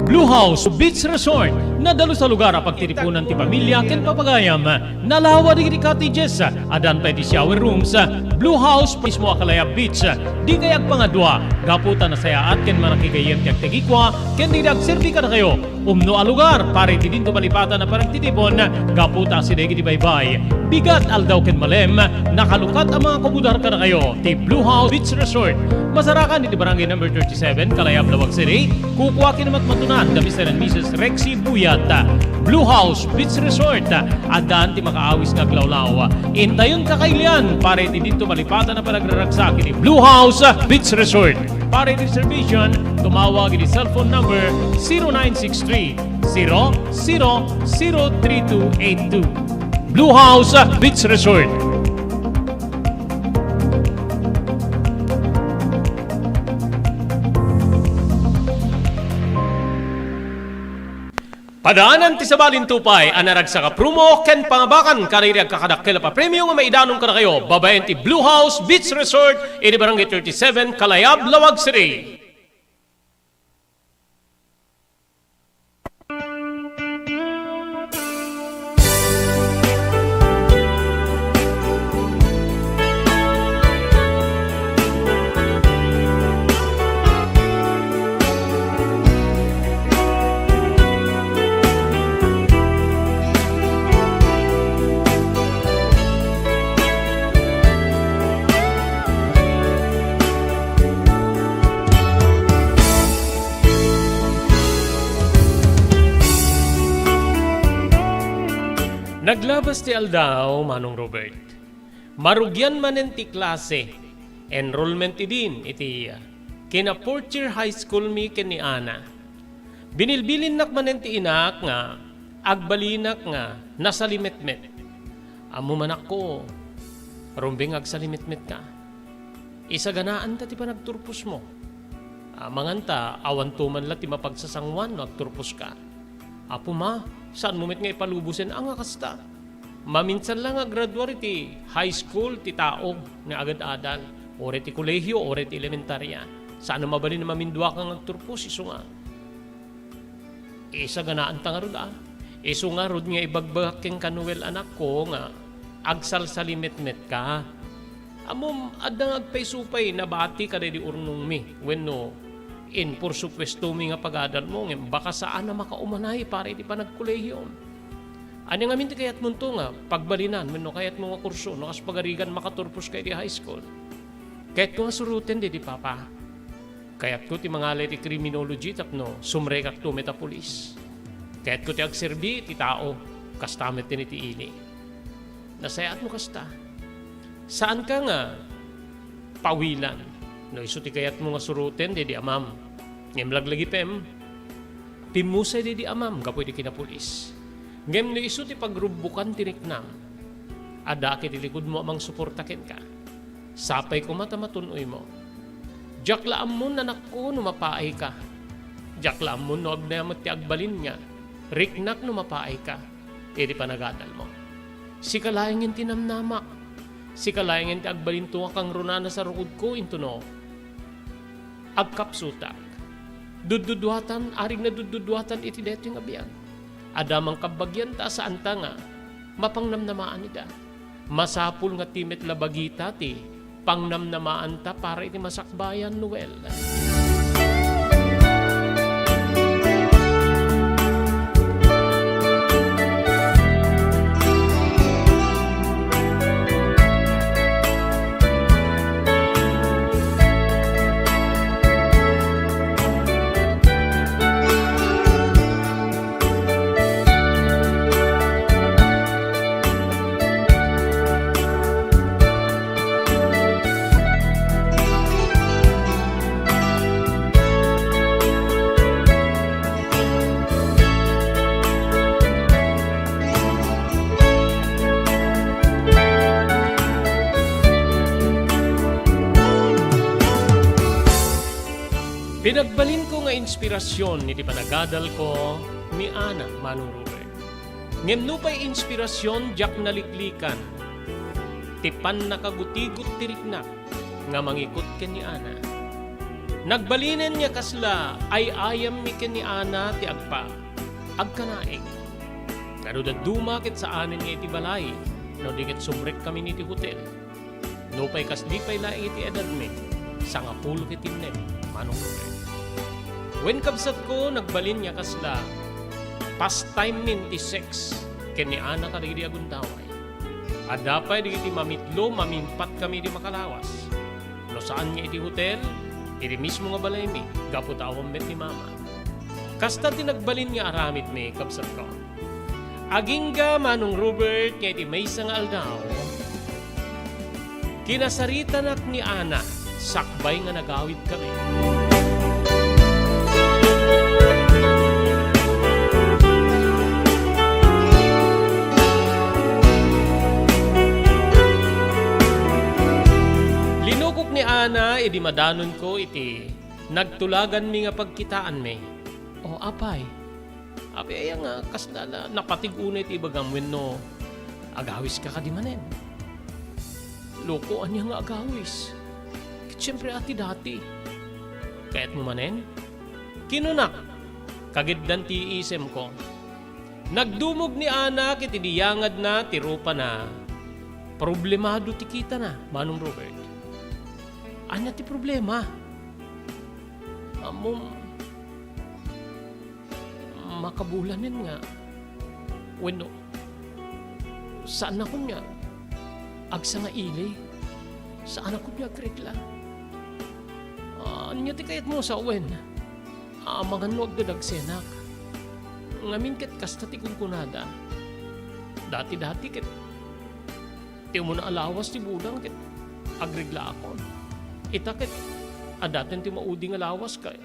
Blue House Beach Resort, nadalo sa lugar a pagtiripunan ti pamilya ken papagayam. Nalawa di cottages, adan pa ti shower rooms. Blue House mismo Akalaya Beach, di kayag pangadwa, gaputan na sayaat ken manakigayem ti agtegikwa, ken di agserbi ka na kayo. Umno a lugar, pare ti dinto malipatan na parang titipon, gaputa si degi di baybay. Bigat aldaw ken malem, nakalukat ang mga kumudar ka na kayo, ti Blue House Beach Resort. Masarakan iti barangay number 37, Kalayab, Lawag City. Kukuha kinamat matunan da Mr. and Mrs. Rexy Buyat. Blue House Beach Resort, adaan ti makaawis nga glawlaw. Intayon kakailian, pare ti dito malipatan na panagraragsak iti Blue House Beach Resort. Para reservation, tumawag iti cellphone number 0963-003282. Blue House Beach Resort. Padaanan ti sabalin tupay, anarag sa kaprumo, ken pangabakan, karirag kakadakkel pa premyo nga maidanong ka na kayo, babayan ti Blue House Beach Resort, iti barangay 37, Kalayab, Lawag City. Naglabas ti aldaw, Manong Robert. Marugyan manen ti klase. Enrollment ti din, iti kina fourth year high school mi ken ni Ana. Binilbilin nak manen ti inak nga, agbalinak nga, nasalimetmet. Amo manak ko, rumbing agsalimetmet ka. Isaganaan ta ti panagturpos mo. Manganta, awan tuman la ti mapagsasangwan no agturpos ka. Apo ma, saan mo met nga ipalubusin ang akasta? Maminsan lang nga graduary ti high school ti tao nga agad-adal. Ore ti kolehiyo, ore ti elementarya. Saan na mabalin na mamindwa kang agturpos, iso nga. Isa ganaan ta nga rod Iso nga rod nga ibagbag keng kanuel anak ko nga agsalsalimet-met ka. Amom adang agpay-supay nabati ka di urnong mi. Wenno in por supuesto mi nga pagadal mo ngem baka saan na makaumanay para iti panagkolehiyo. Ano nga minti kayat mo to nga pagbalinan wenno kayat mo nga kurso no kas pagarigan makaturpos kay di high school. Kayat ko nga suruten di papa. Kayat ko ti mangalay ti criminology tapno sumrekak to metapolis. Kayat ko ti agserbi ti tao kastamet ti ili. Nasayat mo kasta. Saan ka nga pawilan? No, iso ti kayat mo nga suruten, di amam. Ngem laglagi pem, pimusay di amam, kapoy di kinapulis. Ngem no iso ti pagrubukan tiniknam, ada ki ti likod mo amang suportaken ka. Sapay ko matamatunoy mo. Jaklaan mo nanak ko no mapaay ka. Jaklaan mo no agnayamat ti agbalin nga. Riknak no mapaay ka. Edi panagadal mo. Si kalayangin tinamnamak. Si kalayangin ti agbalin to kang runana sa rukod ko into no. Agkapsutak. Dududwatan, aring na dududwatan iti deto yung abiyang. Adamang kabagyan ta saan ta nga, mapangnamnamaan ida. Masapul nga timet labagita ti, pangnamnamaan ta para iti masakbayan Noel. Pinagbalin ko nga inspirasyon iti panagadal ko ni Ana Manong Robert. Ngem no pa'y inspirasyon jak naliklikan. Tipan nakagutigot tiriknak nga mangikot ken ni Ana. Nagbalinen niya kasla ay ayam mi ken ni Ana ti agpa. Agkanaig. Kano da dumakit sa anin nga iti balay. No dikit sumrek kami niti hotel. No pa'y kasdi pa'y laing iti edad mi. Sangapulo kiti nem. Manong Robert. When kabsat ko, nagbalin niya kasla, pastime min ti sex, ken ni Ana kadagiti aguntaway. Adapay di iti mamitlo, mamimpat kami di makalawas. No saan niya iti hotel, iti mismo nga balay mi, gaputawang met ni mama. Kasta tinagbalin niya aramid mi, kabsat ko. Agingga Manong Robert, nga iti maysa nga aldaw, kinasaritanak ni Ana, sakbay nga nagawid kami. Linukok ni Ana, edi madanon ko iti nagtulagan mi nga pagkitaan mi. O apay, apay nga kasla na napatig-unay iti ibagam wenno agawis ka kadimanen. Lokoan niya nga agawis. Siyempre ati dati. Kaya't mo manen? Kinunak. Kagiddan ti isem ko. Nagdumog ni Ana kiti diyangad na tirupa na. Problemado ti kita na, Manong Robert. Anya ti problema? Amom makabulanin nga. Wenno saan ako nga? Agsa nga ili. Saan ako niya agregla? Anya ti kayat mo sa uwen? Mga nuag dadagsenak. Ngamin ket kasta ti kunkunada. Dati-dati ket ti mo na alawas ti budang ket agregla ako. Ita ket adaten ti mauding alawas kay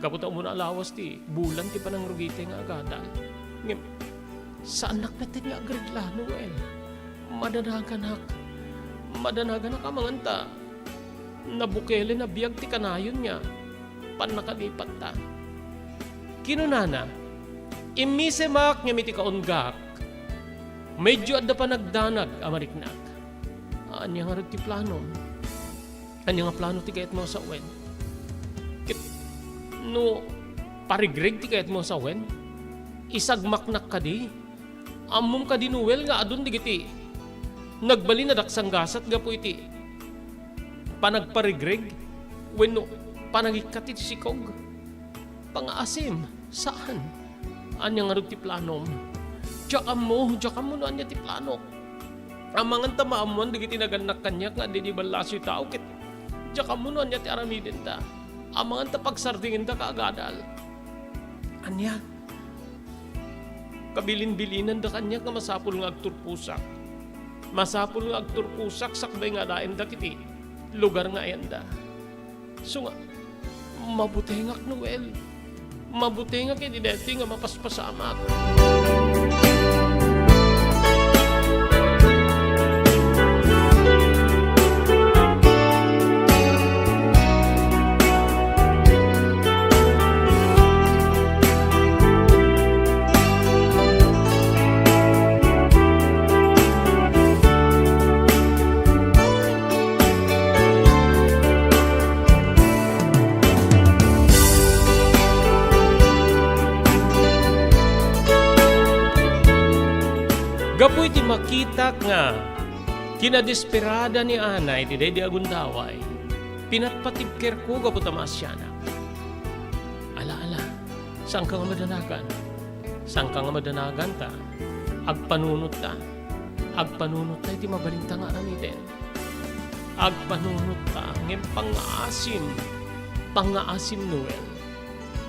gaputa mo na alawas ti bulan ti panangrugite nga agadal. Ngem saan nakpeten nga agregla Noel? Madanagan ka manganta. Nabukele na biyag ti kanayon niya. Pan nakalipat ta. Kinunana, imisemak nga miti kaunggak, medyo adda pa nagdanag amariknak. Anya nga ti plano? Anya nga plano ti kayat mo sa uwen? No, parigreg ti kayat mo sa uwen? Isagmaknak ka di? Amom ka di Noel nga adun digiti. Nagbali na daksanggasat ga po iti. Panagparigreg, wenno panagikatit sikog. Pangaasim, saan? Anya nga ti planom? Diyan mo no anya ti plano. Amangan tamaamuan digiti naganak kanya nga di balasyo tao kit. Diyan mo no anya ti aramidin ta. Amangan ta pagsardingin ta kaagadal. Anya? Kabilin-bilinan da kanya nga masapul nga agturpusak. Masapul nga agturpusak sakbay nga daen da kiti. Lugar nga ayan da. So nga, mabutengak Noel. Mabutengak iti deti nga mapaspasamak. Gapoy ti makita nga kinadesperada ni Ana iti di agundaway. Pinatpatibker ko gapo tamasyana. Ala, saan ka nga madanagan? Saan ka nga madanagan ta? Agpanunot ta. Agpanunot ta iti mabalinta nga aramiden. Agpanunot ta ngem pangaasim Noel.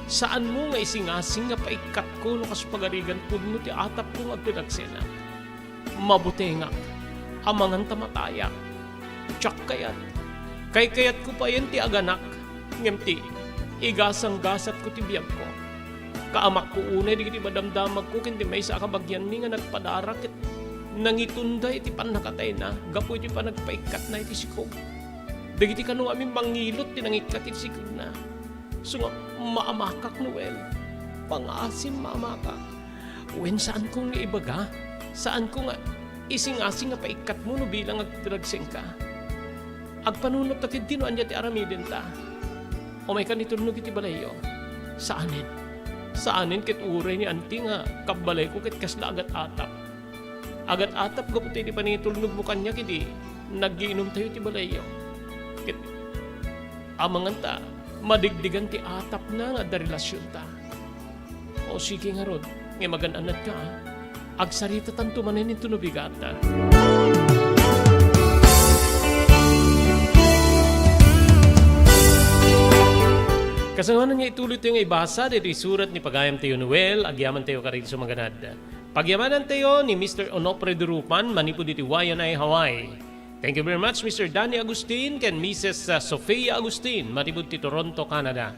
Saan mo nga isingasing nga paikat ko no kasupagarigan pudno ti atap kong agdadagsena. Mabutengak, amangan tamatayak. Tsak kayat. Kayat ko pa yan ti aganak. Ngem ti, igasang-gasat ko ti biyag ko. Kaamak ko unay, di kiti madamdamag ko, kindi may sa kabagyan ni nga nagpadarak. Nangitunda iti panakatay na, gapo iti panagpaikat na iti sikog. Di kiti kanong amin mangilot, tinangikat iti sikog na. So nga, maamakak, Noel. Pangasim maamakak. Wen saan kong ibaga? Saan ko nga ising-asing nga paikat mo no bilang agdragseng ka? Agpanunot na tino anya ti aramidin ta. O may kanitulnog iti balayo. Saanin? Saanin kit uray ni anti nga kabalay ko kit kasla agat atap. Agat atap gaputi di panitulnog mo kanya kiti nagiinom tayo ti balayo. Kit amangan ta, madigdigan ti atap na nga da relasyon ta. O sige nga rod, nga magananad ka ha. Agsarita tanto manin ito nabigata. Kasanganan niya ituloy tayo nga ibasa dito surat ni Pagayam tayo Noel, agyaman tayo karito sa maganad. Pagyamanan tayo ni Mr. Onofre Durupan, manipo dito Waianae, Hawaii. Thank you very much Mr. Danny Agustin and Mrs. Sofia Agustin, manipo dito Toronto, Canada.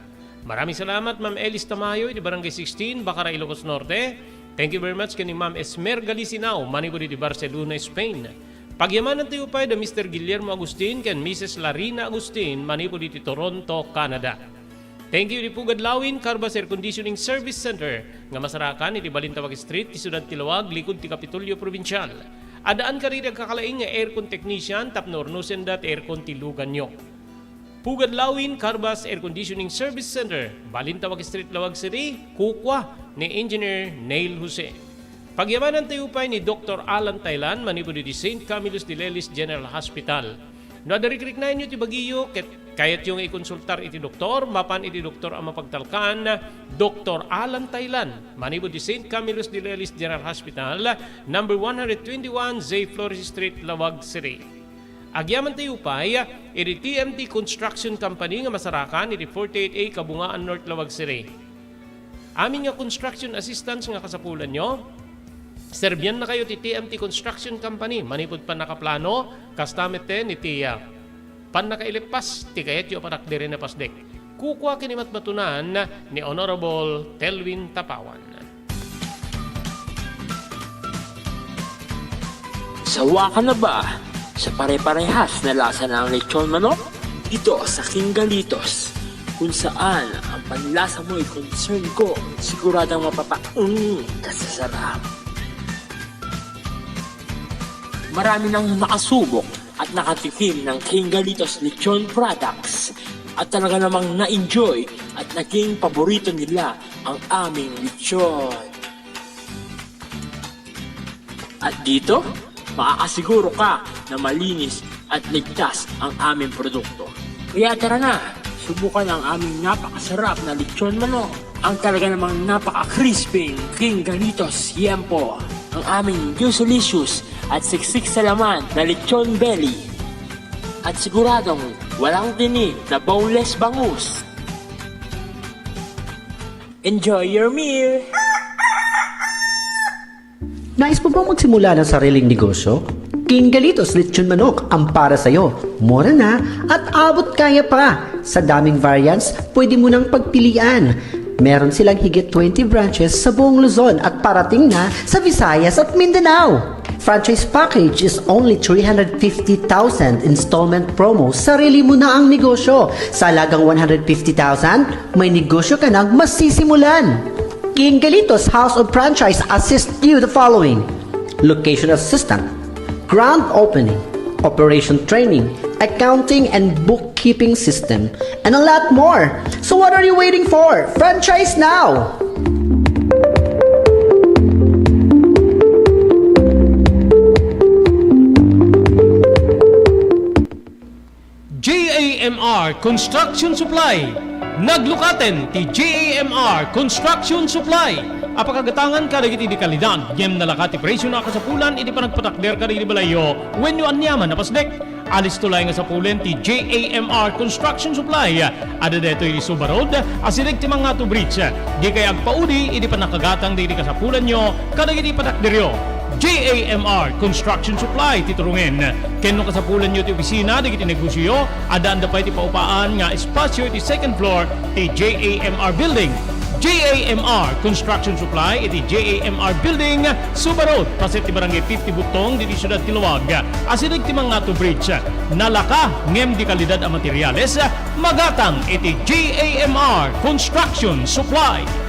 Maraming salamat Ma'am Elis Tamayo, di Barangay 16, Bacara, Ilocos Norte. Thank you very much kay ni Ma'am Esmer Galicinao, manipo dito Barcelona, Spain. Pagyamanan tayo pa da Mr. Guillermo Agustin and Mrs. Larina Agustin, manipo dito Toronto, Canada. Thank you di Pugad Lawin, Carbas Air Conditioning Service Center, nga masarakan iti Balintawak Street, ti Sudad Tilawag, likod ti Kapitolyo Provincial. Adaan ka rin ang kakalaing nga aircon technician, tapno ornosendat aircon ti lugan nyo. Pugad Lawin, Carbas Air Conditioning Service Center, Balintawak Street, Lawag City, Kukwa ni Engineer Neil Jose. Pagyamanan tayo pa ni Dr. Alan Thailand, manipo di St. Camillus de Lelis General Hospital. No, adarikrik na inyo ti bagiyo, kayat yung ikonsultar iti doktor, mapan iti doktor ang mapagtalkan, Dr. Alan Thailand, manibo di St. Camillus de Lelis General Hospital, number 121 Z. Flores Street, Lawag City. Agyaman tayo pa, iti TMT Construction Company nga masarakan, iti 48A Kabungaan North, Lawag City. Amin nga construction assistance nga kasapulan nyo, Serbian na kayo ti TMT Construction Company, manipod pa nakaplano, kastameten iti pan nakailepas, ti kayat yung patakdiri na pasdek. Kukwa kinimat matunan ni Honorable Telwin Tapawan. Sawa ka na ba sa pare-parehas na lasa ng lechon manok? Ito sa King Galitos, kung saan ang panlasa mo ay concern ko, siguradang kasasarap. Marami nang nakasubok at nakatikim ng King Galitos Lechon products at talaga namang na-enjoy at naging paborito nila ang aming lechon. At dito, makakasiguro ka na malinis at ligtas ang aming produkto. Kaya tara na, subukan ang aming napakasarap na lechon manok. Ang talaga namang napaka-crispy King Galitos Yempo. Ang aming Juicelicious at siksik sa laman na lechon belly. At siguradong walang tinig na boneless bangus. Enjoy your meal! Nais mo bang magsimula ng sariling negosyo? King Galitos Lechon Manok ang para sa'yo. Mura na at abot kaya pa. Sa daming variants, pwede mo nang pagpilian. Meron silang higit 20 branches sa buong Luzon at parating na sa Visayas at Mindanao. Franchise package is only 350,000 installment promo. Sarili mo na ang negosyo. Sa halagang 150,000, may negosyo ka nang masisimulan. King Galitos House of Franchise assist you the following: location assistant, grand opening, operation training, accounting and bookkeeping system, and a lot more. So what are you waiting for? Franchise now! JAMR Construction Supply. Naglukaten ti JAMR Construction Supply. Apakagatangan ka dagiti di kalidad, yem nalakati presyo na kasapulan, iti panagpatakder ka di balayo, when you anyaman na pasdek. Alis tulay nga sa pulen ti JAMR Construction Supply. Ada deto iti Subarod, asirig ti mga to bridge. Di kay agpaudi, iti panakagatang di kasapulan nyo, kadagiti patakderyo. JAMR Construction Supply titurungin. Kenno kasapulan nyo ti opisina, digiti negosyo, adaan da pa iti paupaan nga espasyo iti second floor ti JAMR Building. JAMR Construction Supply, iti JAMR Building, Suba Road, Paset ti Barangay 50 Butong, di Syudad Tiluwag. Asinig ti Mangato Bridge, nalaka ngem di kalidad a materyales, magatang iti JAMR Construction Supply.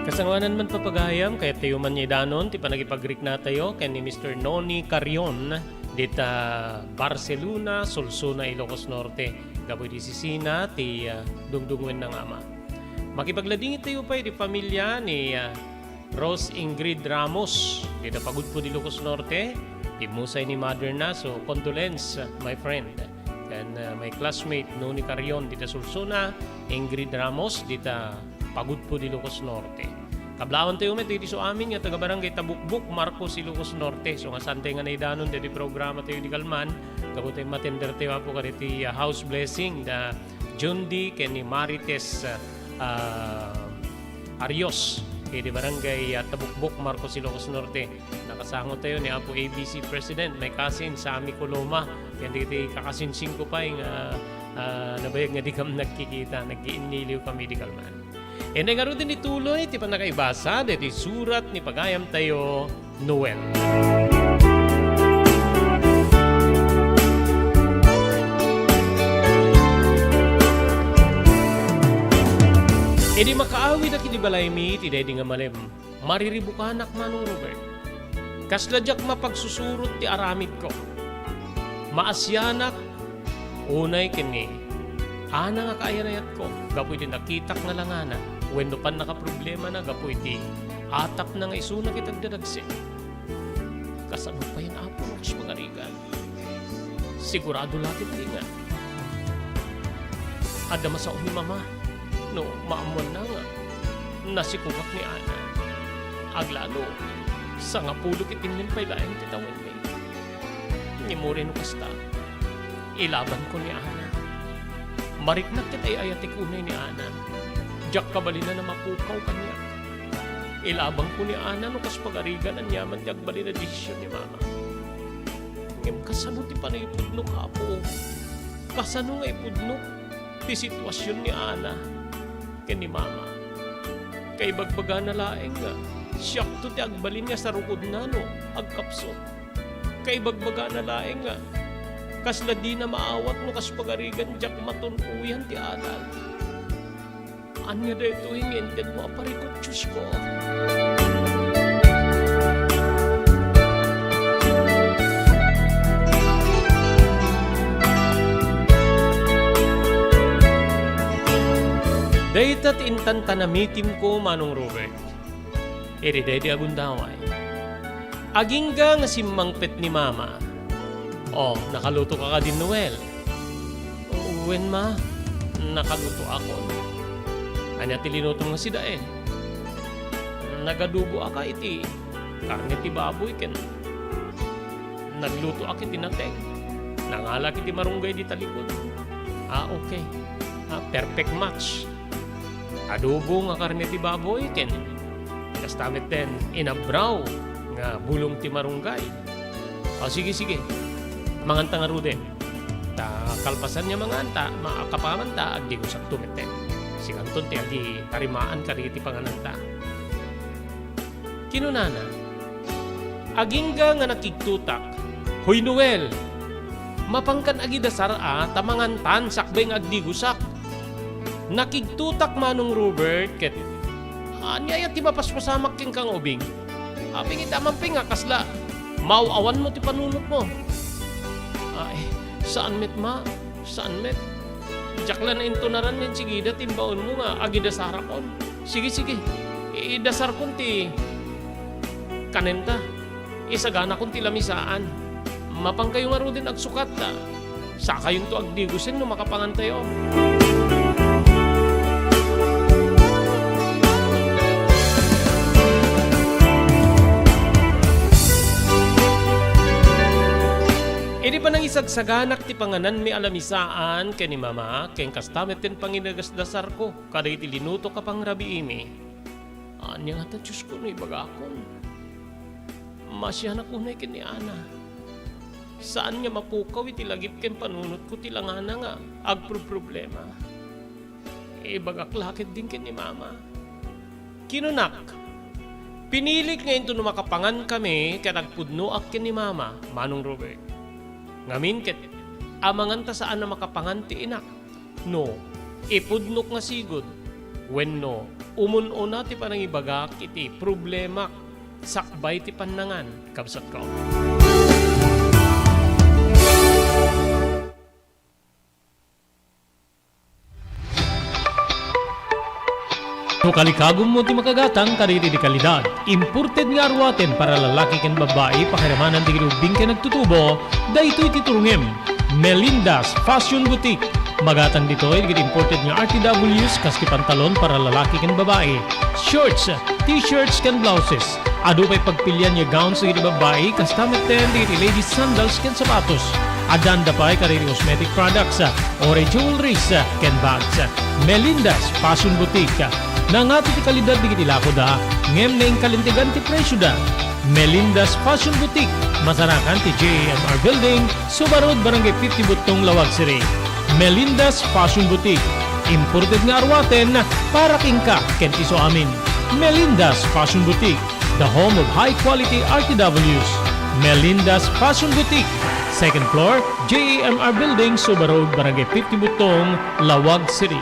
Kasanganan man papagayam, kaya tayo man niya danon, ti panagipagrik na tayo, kaya ni Mr. Noni Carion, dita Barcelona, Solsona, Ilocos Norte, gaboy di Sisina, ti dungdungwen ng ama. Makipagladingit tayo pa di pamilya ni Rose Ingrid Ramos, dita pagod po di Ilocos Norte, ti musay ni mother na, so condolence, my friend. And my classmate Noni Carion, dita Solsona, Ingrid Ramos, dita pagod po di Ilocos Norte. Kablawan tayo met, iti so amin nga taga barangay Tabukbuk, Marcos, Ilocos Norte. So nga sante nga naidanon, diti programa tayo di Kalman. Kabutay matender tayo po kariti house blessing, da Jundi, ken ni Marites Arios. Di barangay Tabukbuk, Marcos, Ilocos Norte. Nakasango tayo ni Apo ABC President, may kasin Sami Coloma. Yan diti kakasin 5 pa yung nabayag nga di kami nagkikita, nag-iiniliw kami di Kalman. E nga rin din ituloy, ti pa nakaibasa, diti surat ni pagayam tayo, Noel. E di makaawi na kinibalay mi, ti dedi nga malem, mariribukanak manong Robert. Kasladyak mapagsusurot ti aramid ko. Maasyanak, unay kini, ana nga kaayanayat ko, gapoy din nakitak nga langana, wendo pan nakaproblema na, gapoy di atap na nga isuna kitag dadagsin. Kasano pa yan apo no kas magarigan. Sigurado latit di nga. Ada masaon ni mama, no maamon na nga, nasikugak ni ana. Aglano, sa nga pulok itinlin pa'y laing titawan may. Nimure no kasta, ilaban ko ni ana. Mariknak kita'y ayatik unay ni Ana. Diyak kabalina na mapukaw kanya. Ilabang ko ni Ana no kas pagarigan ang yaman diyak bali na desisyon ni Mama. Ngem kasano ti panayipudno ka po. Kasano nga ipudno ti sitwasyon ni Ana ken ni Mama. Kay bagbaga na laeng nga. Siyak to ti agbalin niya sa rukod na no, agkapso. Kay bagbaga na laeng nga. Kasla di na maawat no kas pagarigan diyak matunuyan ti adal. Anya dito hingin din mo aparikot Diyos ko. Daytat intan tanamitim ko manong Robert. Eri day di agundaway. Agingga nga simmangpet ni Mama. Oh, nakaluto ka din, Noel. When ma, nakaluto ako. Anya tilinutong nga si Daen. Nagadubo aka iti. Karne ti baboy ken. Nagluto aki tinateng. Nangala kiti marunggay di talikod. Okay. Perfect match. Adobo nga karne ti baboy ken. Kastamit ten inabraw nga bulong ti marunggay. Sige. Manganta nga rude. Ta kalpasan niya manganta, maakapamanta, agdi ko sa tumeten. Siganton ti agi tarimaan kariti pangananta. Kinunana, agingga nga nakigtutak, Hoy Noel, mapangkan agi dasar tamangantan sakbay nga agdi gusak. Nakigtutak manong Robert, ket anyaya ti mapaspasamak king kang ubing. Aping itamamping nga kasla, mauawan mo ti panunot mo. Saan met ma? Saan met? Jakla na intonaran yan, sige, timbaon mo nga, agi dasara kon. Sige, idasar kon ti kanenta. isagana kong tilamisaan. Mapang kayo nga ro din agsukat ta. Sa kayong to agdigusin no makapangantayo. Idi pa nang isagsaganak ti panganan mi alamisaan ken ni mama ken kastamet ten panginagasdasar ko kada iti linuto ka pang rabi imi. Anya nga ta Diyos ko no ibaga akon. Masya na kunay ken ni Ana. Saan nga mapukaw iti lagip ken panunot ko ti langana nga agproblema. Ibagak lakit din ken ni mama. Kinunak. Pinilik ngayon to makapangan kami ken agpudno ak ken ni mama Manong Robert. Ngamin ket amangan ta saan na makapangan ti inak. No, ipudnok nga sigod. When no, umun-una ti panangibagak iti problema sakbay ti panangan kabsat ko. No kalikagom mo ti makagatang kariti di kalidad. Imported nga arwaten para lalaki ken babae pakiramanan ti girubing ken nagtutubo. Daytoy ti turungem. Melinda's Fashion Boutique. Magatang dito ay imported nga RTWs kaski pantalon para lalaki ken babae. Shorts, t-shirts ken blouses. Adu pay pagpilian nga gowns sa babae kastamet ten ti ladies sandals ken sapatos. Adanda pay kariti cosmetic products, ore jewelries ken bags. Melinda's Fashion Boutique. Nangato ti kalidad di kitilako da, ngem na kalintigan ti presyo da. Melinda's Fashion Boutique, masarakan ti JMR Building, Subarod, Barangay 50 Butong, Lawag City. Melinda's Fashion Boutique, imported nga arwaten para kingka ken iso amin. Melinda's Fashion Boutique, the home of high-quality RTWs. Melinda's Fashion Boutique, second floor, JMR Building, Subarod, Barangay 50 Butong, Lawag City.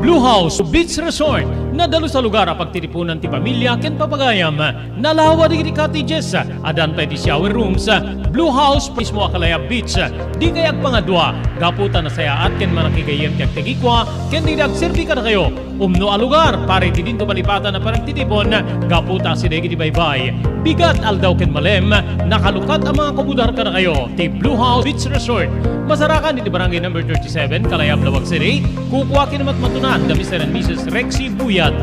Blue House Beach Resort, nadalo sa lugar a pagtitipunan ti pamilya ken papagayam. Nalawa di cottages, adan pa ti shower rooms. Blue House mismo akalaya beach. Di kayag pangadwa, gaputan na sayaat ken manakigayem ti agtegikwa ken di agserbi ka na kayo. Umno a lugar pare ti dinto palipatan na parang titipon, gaputa si degi ti baybay. Bigat aldaw ken malem, nakalukat ang mga kumudar ka na kayo. Ti Blue House Beach Resort. Masarakan iti barangay number 37, Kalayab, Lawag City. Kukuha kinamat matunan da Mr. and Mrs. Rexy Buyat.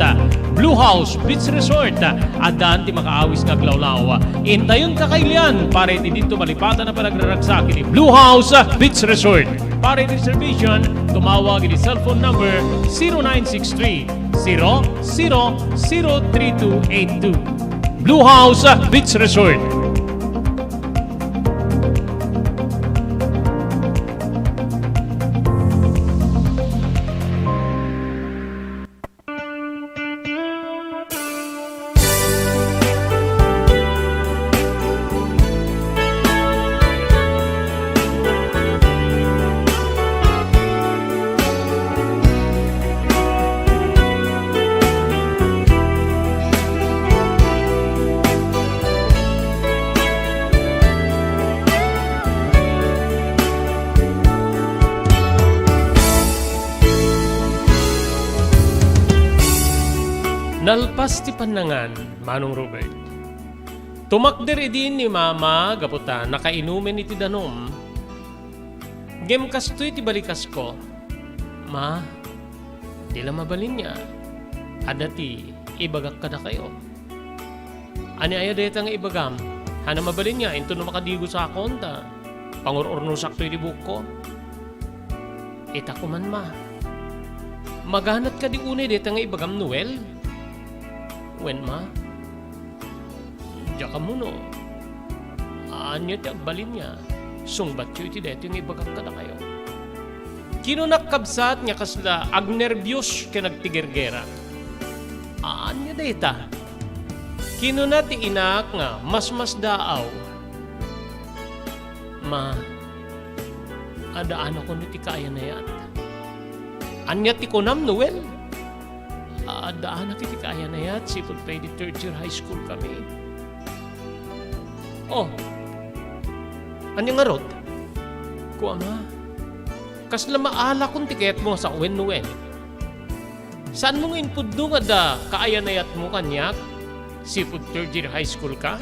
Blue House Beach Resort. Adan ti makaawis nga glawlaw. Intayon kakailian pare ti dito malipatan na panagraragsak iti Blue House Beach Resort. Pare reservation, tumawag iti cellphone number 0963 003282. Blue House Beach Resort. Nalpas ti panangan, Manong Robert. Tumakder din ni mama gaputa nakainumen iti danom. Gem kastoy ti balikas ko. Ma, di lang mabalin niya. Ada ti ibagak kada kayo. Ani aya deta nga ibagam. Hana mabalin niya into no makadigo sa akonta. Pangururno sakto iti buko. Ita ko man ma. Maganat ka di unay deta nga ibagam Noel. Wen ma, diya ka mo no. Anya ti agbalin niya, sungbat yu iti deto yung ibagak ka na kayo. Kinunak kabsat niya kasla agnervyos ka nagtigergera. Anya deta. Kinuna ti inak nga mas daaw. Ma, adaan ako ni ti kaya na yan. Anya ti kunam Noel. Daan na kiti kaya na yat, sipod pa di third year high school kami. Oh, anyang nga rod? Kuha ma, kasla maala kong tiket mo sa Noel. Saan mo nga inpudno nga da kaya na yat mo kanyak? seafood third year high school ka?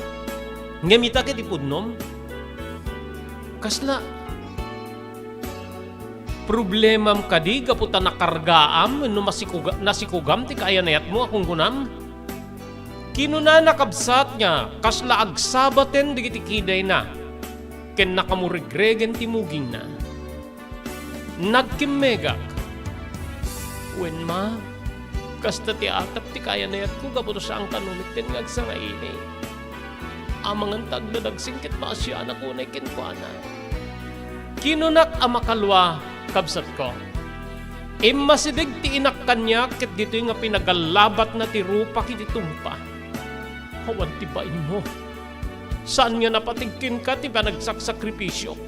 Ngamita ka tipudnom? Kasla, problemam kadi kaputa nakargaam no nasikugam ti kayanayat mo akong gunam. Kinuna nakabsat niya kasla agsabaten digiti kiday na ken nakamurigregen ti muging na. Nagkimegak. Wen ma, kasta ti atap ti kayanayat ko kaputo sa ang kanumiten ngagsa nga ini. Amangan tagdadagsingkit maasya na kunay kinkuana. Kinunak amakalwa kabsat ko. Masidig ti inak kanya ket dito nga pinagalabat na ti rupa kiti tumpa. Hawan ti bain mo. Saan nga napatigkin ka ti panagsakripisyok?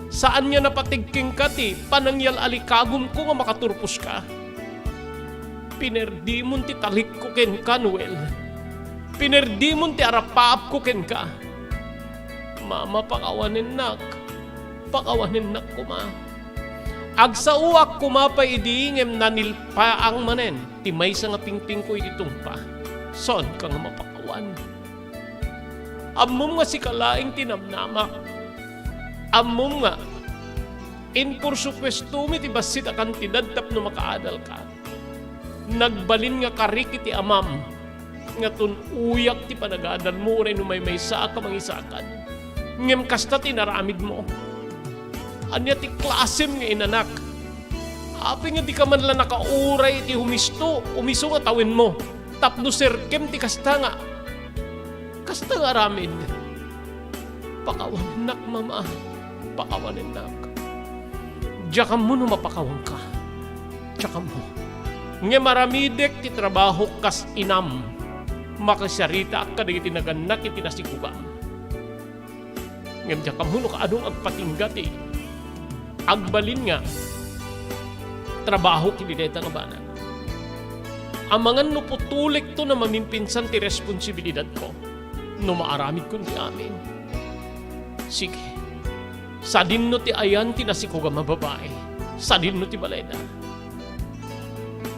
Saan nga napatigkin ka ti panangyal alikagum ko nga makaturpos ka? Pinerdi mon ti talik ko ken ka, Noel. Pinerdi mon ti arapaap ko ken ka. Mama, pakawanin nak. Pakawanin nak kuma. Agsauak kumapay idingem nanilpaang manen, ti may sa nga pingping ko itong pa. Son ka nga mapakawan. Amom nga si kalaing tinamnamak. Amom nga, in por supuestumi ti basit a kantidad tapno makaadal ka. Nagbalin nga kariki ti amam, nga uyak ti panagadal mo rin may sa ka mangisakan. Ngem kasta tinaramid mo. Anya ti klasem nga inanak. Api nga di ka man lang nakauray ti umiso nga tawin mo. Tapno serkem ti kasta nga. Kasta nga ramin. Pakawanin nak, mama. Pakawanin nak. Diya ka mo no mapakawan ka. Diya ka mo. Nga maramidek ti trabaho kas inam. Makasarita ka di tinaganak iti nasikugan. Nga diya ka mo no kaadong agpatinggati. Agbalin nga trabaho kinideta nga banan. Amangan no putulik to na mamimpinsan ti responsibilidad ko no maaramid kun ti amin. Sige, sa dinno ti ayan ti nasikuga mababae, sa dinno ti balayda.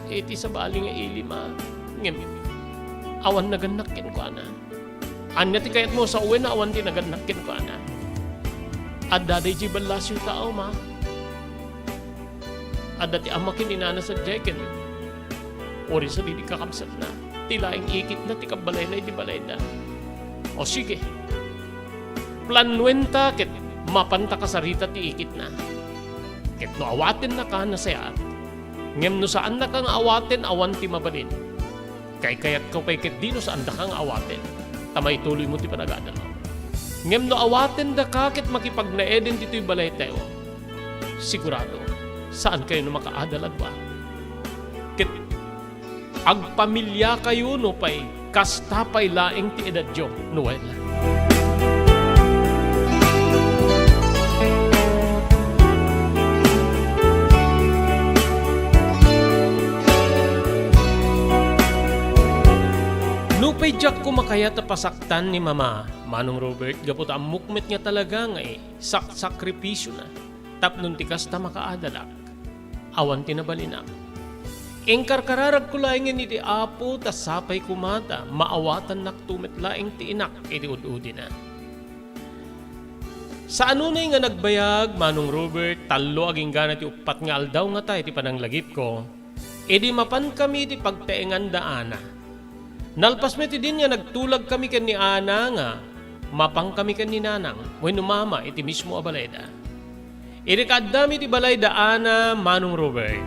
Iti sa bali nga ilima, ngem awan nagannakin ko ana. Anya ti kayat mo sa uwi na awan ti nagannakin ko ana. At daday di balas yung tao, ma. At dati amakin inana sa jekin. Ori sa di kakabsat na. Tilaing ikit na ti kabalay na iti balay na. O sige. Planuenta ket mapanta kasarita ti ikit na. Ket no awatin na ka na sayat. Ngem no saan na kang awatin awan ti mabalin. Kay kayat ko kay ket di no saan da kang awatin. Tamay tuloy mo ti panagadal mo. Ngem no awaten da kakit makipagnaeden dito'y balay tayo. Sigurado, saan kayo no makaadalad ba? Kit, agpamilya kayo no pay, kasta pay laing ti edad jo, Noel. Nupay jak kumakaya pasaktan ni Mama, Manong Robert, gapot ang mukmet nga talaga nga sakripisyo na. Tapnon tikas ta makaadalak. Awan tinabalinak. Engkarkararag ko laingin iti apo, tas sapay kumata, maawatan naktumit laing ti inak, iti ududi na. Sa anunay nga nagbayag, Manong Robert, talo aging gana ti upat nga aldaw nga tayo ti pananglagip ko, edi mapan kami ti pagtaengan daana. Nalpas mo iti din nga nagtulag kami kan ni Ana nga, mapang kami kan ni Nanang, when mama iti mismo a balayda. Irikadami iti balayda Ana, Manong Robert.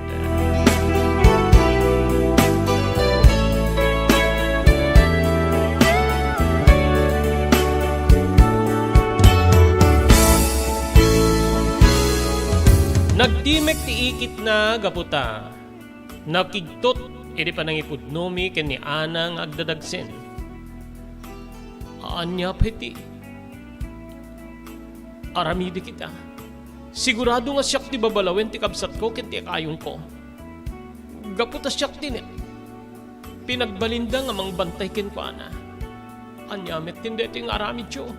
Nagtimek ti ikit na gaputa, nakigtot iti panangipudnomi ken ni Ana nga agdadagsen. Anya peti. Aramidi kita. Sigurado nga siyak ti babalawen ti kabsat ko ken ti akayong ko. Gaputa siyak ti net. Pinagbalinda nga mangbantay ken ko ana. Anya met tindi ti nga aramid yo.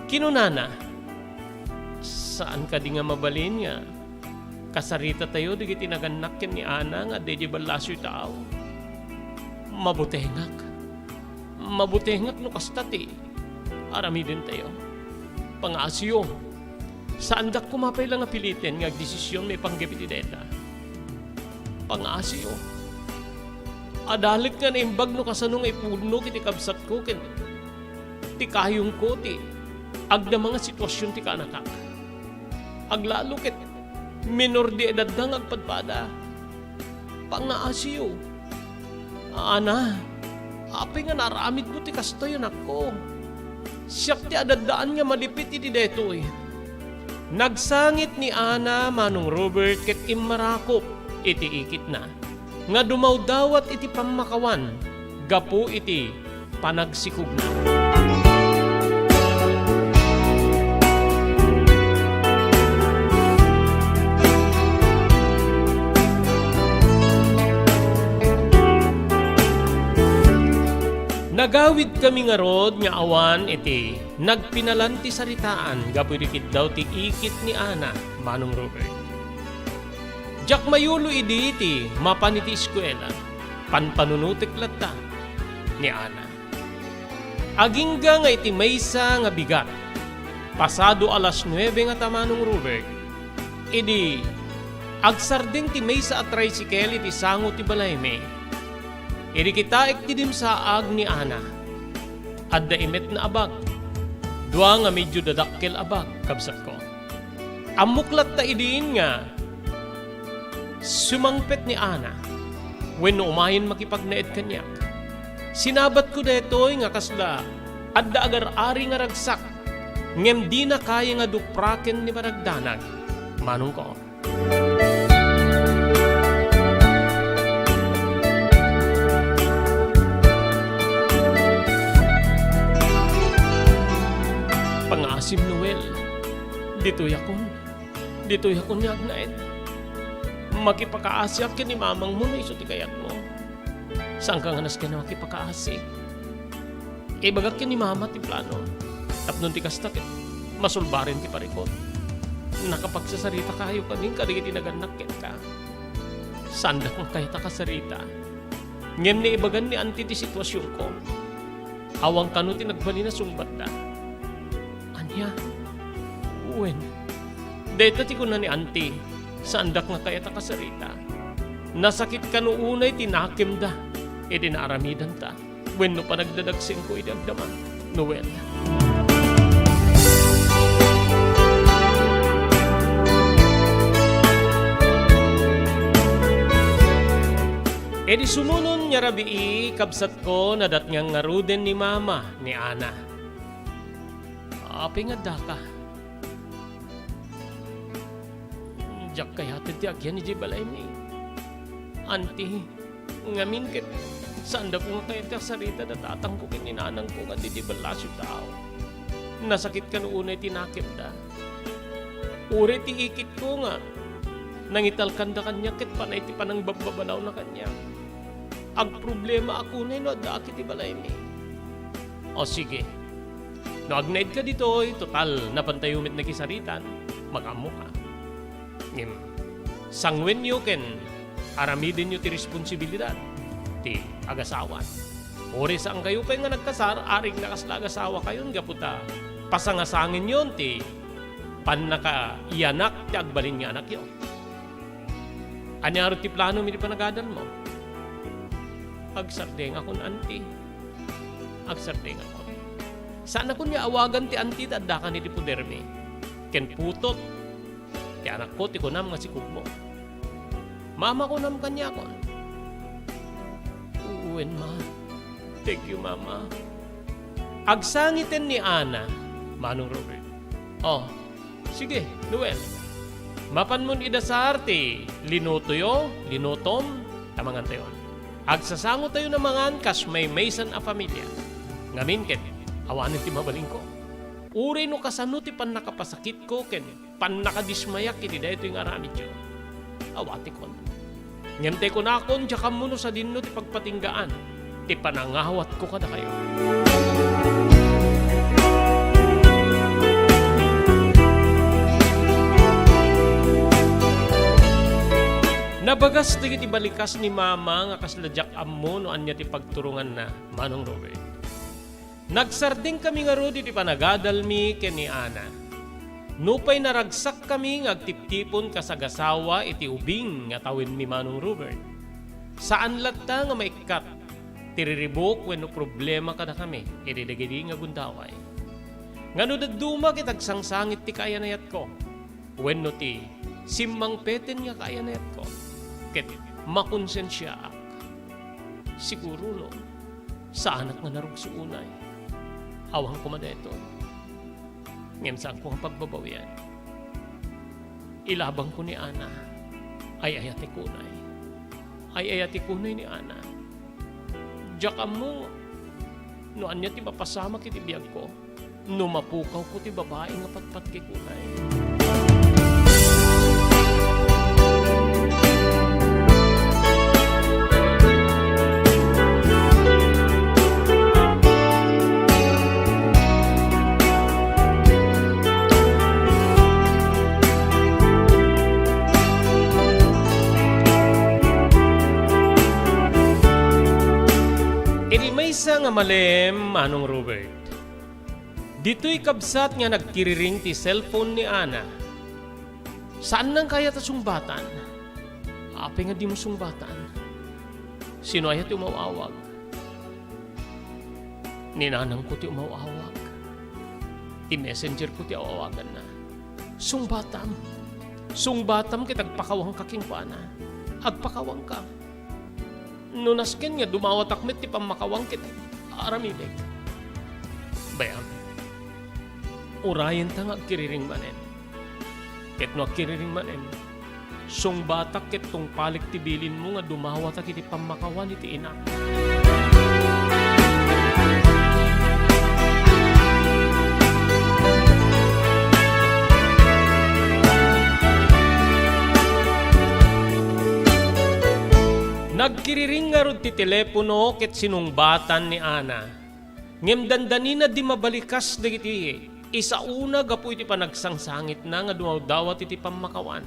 Kinunana. Saan ka di nga mabalin nga? Kasarita tayo, di kiti naganak ken ni Ana nga, di balasyo tao. Mabutengak. Mabuti nga't no kasta ti. Arami din tayo. Pangasyo. Saan dak kumapay lang apilitin nga desisyon may panggapit deta. Pangasyo. Adalit nga na imbag no kasanong ipuno kiti kabsat ko ken ti kayong ko ti agda mga sitwasyon ti kanakak. Aglalo ket minor di edad dang agpadpada. Pangasyo. Ana, api nga naramid mo ti kastoy ako. Siyak ti adadaan nga malipit iti detoy. Nagsangit ni Ana manong Robert ket immarakop iti ikit na. Nga dumawdawat iti pamakawan, gapu iti panagsikog na. Nagawid kami nga rod nga awan iti nagpinalanti saritaan gapu dikit daw ti ikit ni Ana manong Robert. Jak mayulo idi iti mapan iti eskwela, panpanunutik latta ni Ana. Agingga nga iti maysa nga bigat, pasado alas 9 nga tamanong Robert, idi agsarding ti maysa at tricycle iti sango ti balayme. Idi kita iktidim saag ni Ana, adda imet na abag, dua nga medyo dadakkel abag, kabsat ko. Amuklat ta idiin nga, sumangpet ni Ana when umahin makipagnaed kanyak. Sinabat ko detoy nga kasla adda agar-ari nga ragsak ngem di na kaya nga dupraken ni maragdanag. Manong ko. Pangasim Noel. Ditoy akon nga agnaed. Makipakaasyak kin ni mamang mo na iso ti kayat mo. Saan ka nga nas ka na makipakaasik? Ibagak kin ni mama ti plano. Tapnon ti kastak masulbarin ti parikot. Nakapagsasarita kayo kaming kadigit tinaganak ket ka. Sanda kong kahita kasarita. Ngem ni ibagan ni anti ti sitwasyon ko. Awang kanu ti nagbali na sumbat da. Anya? Uwen. Deta ti ko na ni anti. Sandak nga kaya ta kasarita. Nasakit ka noonay tinakim da. E dinaaramidan ta. When no pa nagdadagsing ko idagdaman. Noel. E di sumunon niya rabii kabsat ko na dat nga ngaruden ni mama ni Ana. Api nga daka. Jak kaya ti agyan ni Jibalay ni. Anti, ngamin ket sanda ko nga kaya ti sarita na tatang ko kininanang ko nga di Jibalasyo tao. Nasakit ka noonay tinakip da. Uri ti ikit ko nga. Nangital kanda kanya ket panay ti panang bababalaw na kanya. Ag problema ako na no da akit ti balay ni. O sige. No agnaid ka dito, total napantayumit na kisaritan, mag-amo ka. Ngem, sangwen nyo ken aramidin nyo ti responsibilidad ti agasawan. Ori saan kayo pa nga nagkasar, aring nakasla agasawa kayon gaputa. Pasangasangin yon ti panaka iyanak ti agbalin nga anak yun. Anyaro ti plano mi ti panagadan mo? Agsardeng akon anti. Agsardeng akon. Saan ako niya awagan ti anti tadda ka ni ti pudermi? Ken putot ti anak ko, ti kunam nga si Kugmo. Mama ko nam kanya kon. Uwen ma. Thank you, mama. Agsangiten ni Ana, manong Robert. Oh, sige, Noel. Mapan mo idasar ti linutoyo, linutom, tamangan tayo. Agsasango tayo na mangan kas may maysan a pamilya. Ngamin ken, awanin ti mabaling ko. Uri no kasano ti pan nakapasakit ko ken pan nakadismayak iti dahito yung aramid yun. Awati kon. Ngente ko na akon tsaka muno sa dinno ti pagpatinggaan. Ti panangawat ko kada kayo. Nabagas ti balikas ni mama nga kasladyak ammo no anya ti pagturungan na manong Robert. Nagsarding kami nga ro di panagadalmi ken ni Ana. Nupay naragsak kami nga agtiptipon kasagasawa iti ubing nga tawin mi Manong Robert. Saan latta nga maikat, tiriribok wenno problema kada kami, ididagidi nga gundaway. Ngano daduma kitag sangsangit ti kayanayat ko, wenno ti simmang peten nga kayanayat ko, ket makonsensya ak. Siguro no, sa anak nga narugso unay, awang kumadeto. Ngayon saan ko ang pagbabawian? Ilabang ko ni Ana, ay ayati kunay. Ay ayati kunay ni Ana. Diyak mo, no anya ti mapasama kiti biyag ko, no mapukaw ko ti babae nga patpat kay kunay. Maysa nga malem, Manong Robert. Dito'y kabsat nga nagkiriring ti cellphone ni Ana. Saan nang kaya ta sungbatan? Ape nga di mo sungbatan. Sino ay ti umawawag? Ninanang ko ti umawawag. Ti messenger ko ti awawagan na. Sungbatam. Sungbatam kitag pakawang kaking pana. Agpakawang ka. Nunasken nga dumawat akmet ti pamakawang kit aramilig. Bayam, urayan ta nga agkiriring manen. Ket no agkiriring manen, sung batak ket tong palik ti bilin mo nga dumawat ak iti pamakawan iti ina. Nagkiriring nga rod ti telepono ket sinungbatan ni Ana. Ngem dandani na di mabalikas dagiti isauna gapu iti panagsangsangit na nga dumawdawat iti pamakawan.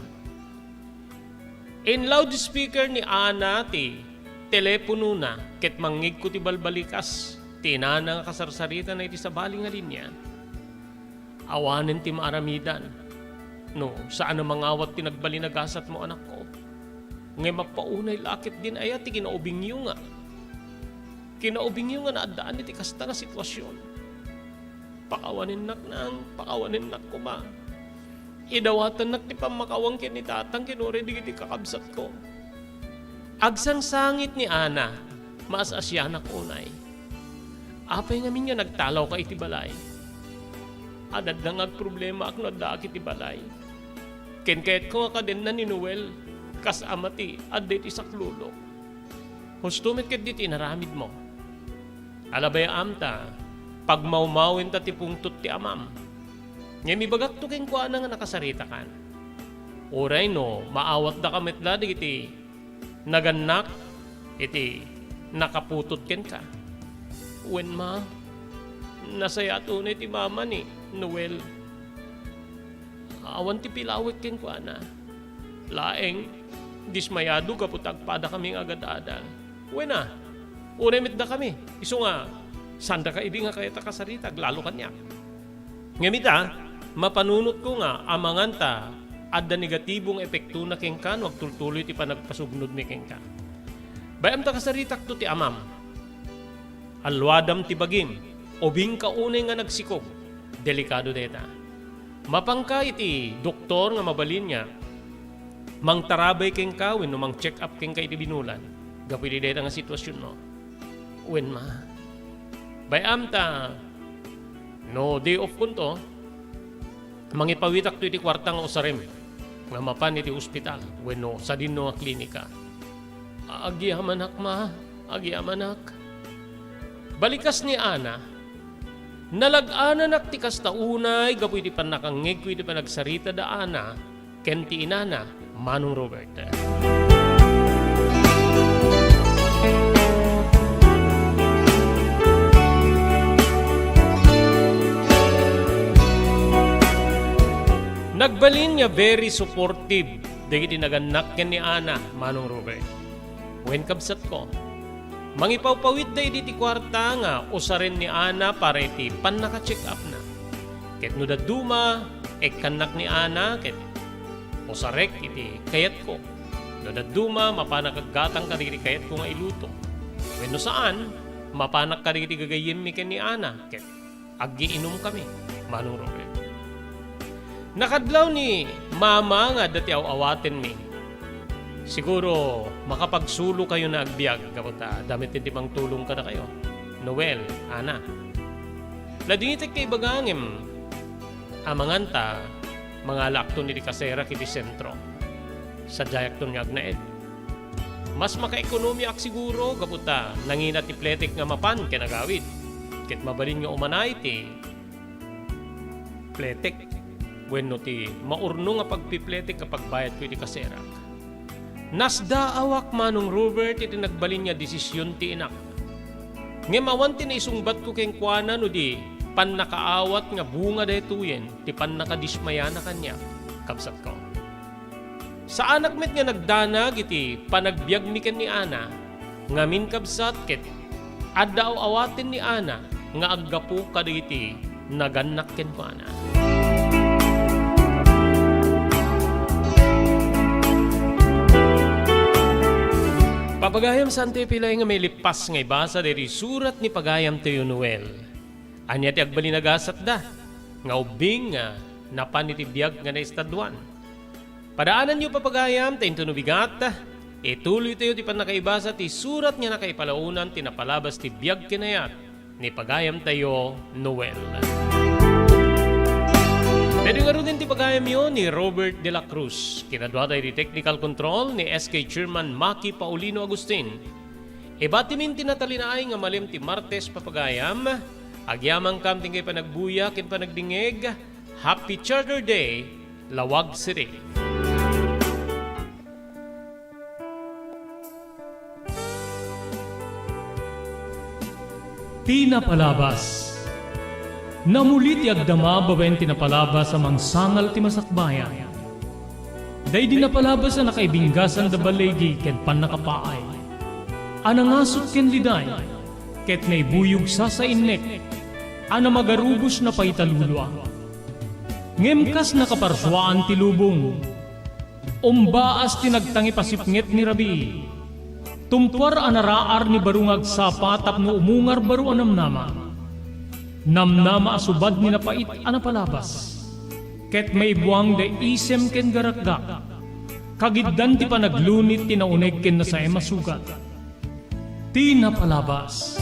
In loudspeaker ni Ana ti telepono na ket mangig ko ti balbalikas ti inana nga kasarsarita na iti sabali nga linya. Awanen ti maaramidan. No, saan ang mangawat ti nagbalinagasat mo anak ko? Ngay mapaunay lakit din ayat ti kinaubingyo nga. Kinaubingyo nga naadaan iti kasta nga sitwasyon. Pakawanin nak kuma. Idawatan nak ti pamakawang kin ni tatang kinuri di kiti kakabsat ko. Agsangsangit ni Ana, maas asyanak unay. Apay nga minya nagtalaw ka iti balay. Adad na problema ak no da iti balay. Ken kayat ko nga kaden na ni Noel. Kas amati, addit isaklulo. Hustumit ket dit inaramid mo. Alabay amta, pag maumawin ta ti pungtot ti amam. Ngayon ibagat to keng kuha na nga nakasarita kan. Oray no, maawat da kametla di iti naganak, iti nakaputot ken ka. Wen ma, nasaya tunay ti mama ni Noel. Awan ti pilawik ken kuha na. Laeng, dismayado kaputag pada kaming agad-adal. Wena, unay da kami. Iso nga, sanda ka ibig nga kaya takasarita, lalo kanya. Ngamita, mapanunot ko nga, amangan ta, adda negatibong epekto na kengkan, wag tultuloy ti panagpasugnod ni kengkan. Bayam takasaritak to ti amam. Alwadam ti bagim, obing kaunay nga nagsikog, delikado deta. Mapangka iti doktor nga mabalin niya, mang tarabay keng kawin no mang check up keng kay binulan. Gapili deta nga sitwasyon no. Wen ma. Bayam ta no day off kunto. Mangipawitak to iti kwarta nga usarem. Nga mapan iti ospital wenno sa dinno nga klinika. Agiamanak ma, agiamanak. Balikas ni Ana. Nalag-ana nak ti kastaunay gapu iti panakangeg ko iti panagsarita da Ana ken ti inana Manong Robert. Nagbalin niya very supportive dahil naganak ken ni Ana, Manong Robert. When kabsat ko, Mangipawpawid da iti kwarta nga usarin ni Ana para iti pan naka-check up na. Ket no daduma kanak ni Ana ket usarek iti kayat ko. No daduma mapanakaggatang ka iti kayat ko nga iluto. Wenno saan mapanak ka iti gagayim mi ken ni Ana ket aggiinom kami. Manong Robert. Nakadlaw ni mama nga dati awaten mi. Siguro makapagsulo kayo na agbyag kapunta damit hindi mang tulong ka na kayo. Noel, Ana. Ladingitek kay bagangem amanganta mga lakton ni kasera kiti sentro sa dayakton nga agnaed. Mas maka-ekonomi ak siguro kapunta nangina ti pletek nga mapan kinagawid. Ket mabalin nga umanay ti pletek. Wenno ti maurno nga pagpipletek kapag bayad ko iti kasera. Nasdaawak Manong Robert iti nagbalin nga desisyon ti inak. Ngemawan ti naisungbat ko keng kuana no di pan nakaawat nga bunga daytoyen ti pan nakadismaya na kanya. Kapsat ko. Sa anak met nga nagdanag iti panagbiag mi ken ni Ana ngamin kabsat ket adda awaten ni Ana nga aggapu kadagiti naganak ken kuana. Papagayam sante pilay nga may lipas nga ibasa diri surat ni pagayam tayo Noel. Anya ti agbalinagasat da, nga ubing nga napanitibiyag nga naistadwan. Padaanan niyo papagayam tayo tunubigat, ituloy tayo ti panakaibasa ti surat nga nakaipalaunan ti napalabas ti biyag kinayat ni pagayam tayo Noel. Pwede nga rin ti pagayam yun ni Robert de la Cruz. Kinadwa tayo di technical control ni SK Chairman Maki Paulino Agustin. Ibatimin tinatalinaay nga malim ti Martes papagayam. Agyamang kam tingay panagbuya kin panagdingeg. Happy Charter Day, Lawag City. Pinapalabas. Namulit ti agdama bawen tinapalabas sa mangsangal ti masakbayan. Day di napalabas sa nakaibinggasan da balegi ken pan nakapaay. Anangasot ken liday ket naibuyog sa innek. Ana magarubos na paitalulwa. Ngemkas nakaparswaan ti lubong. Umbaas ti nagtangi pasipnget ni Rabi. Tumpar anaraar ni barungag sapa tapno umungar baru anamnama. Namnama asubad ni napait anapalabas. Ket may buwang de isem ken garakgak. Kagiddan ti panaglunit ti nauneg ken na sa emasugat. Ti napalabas.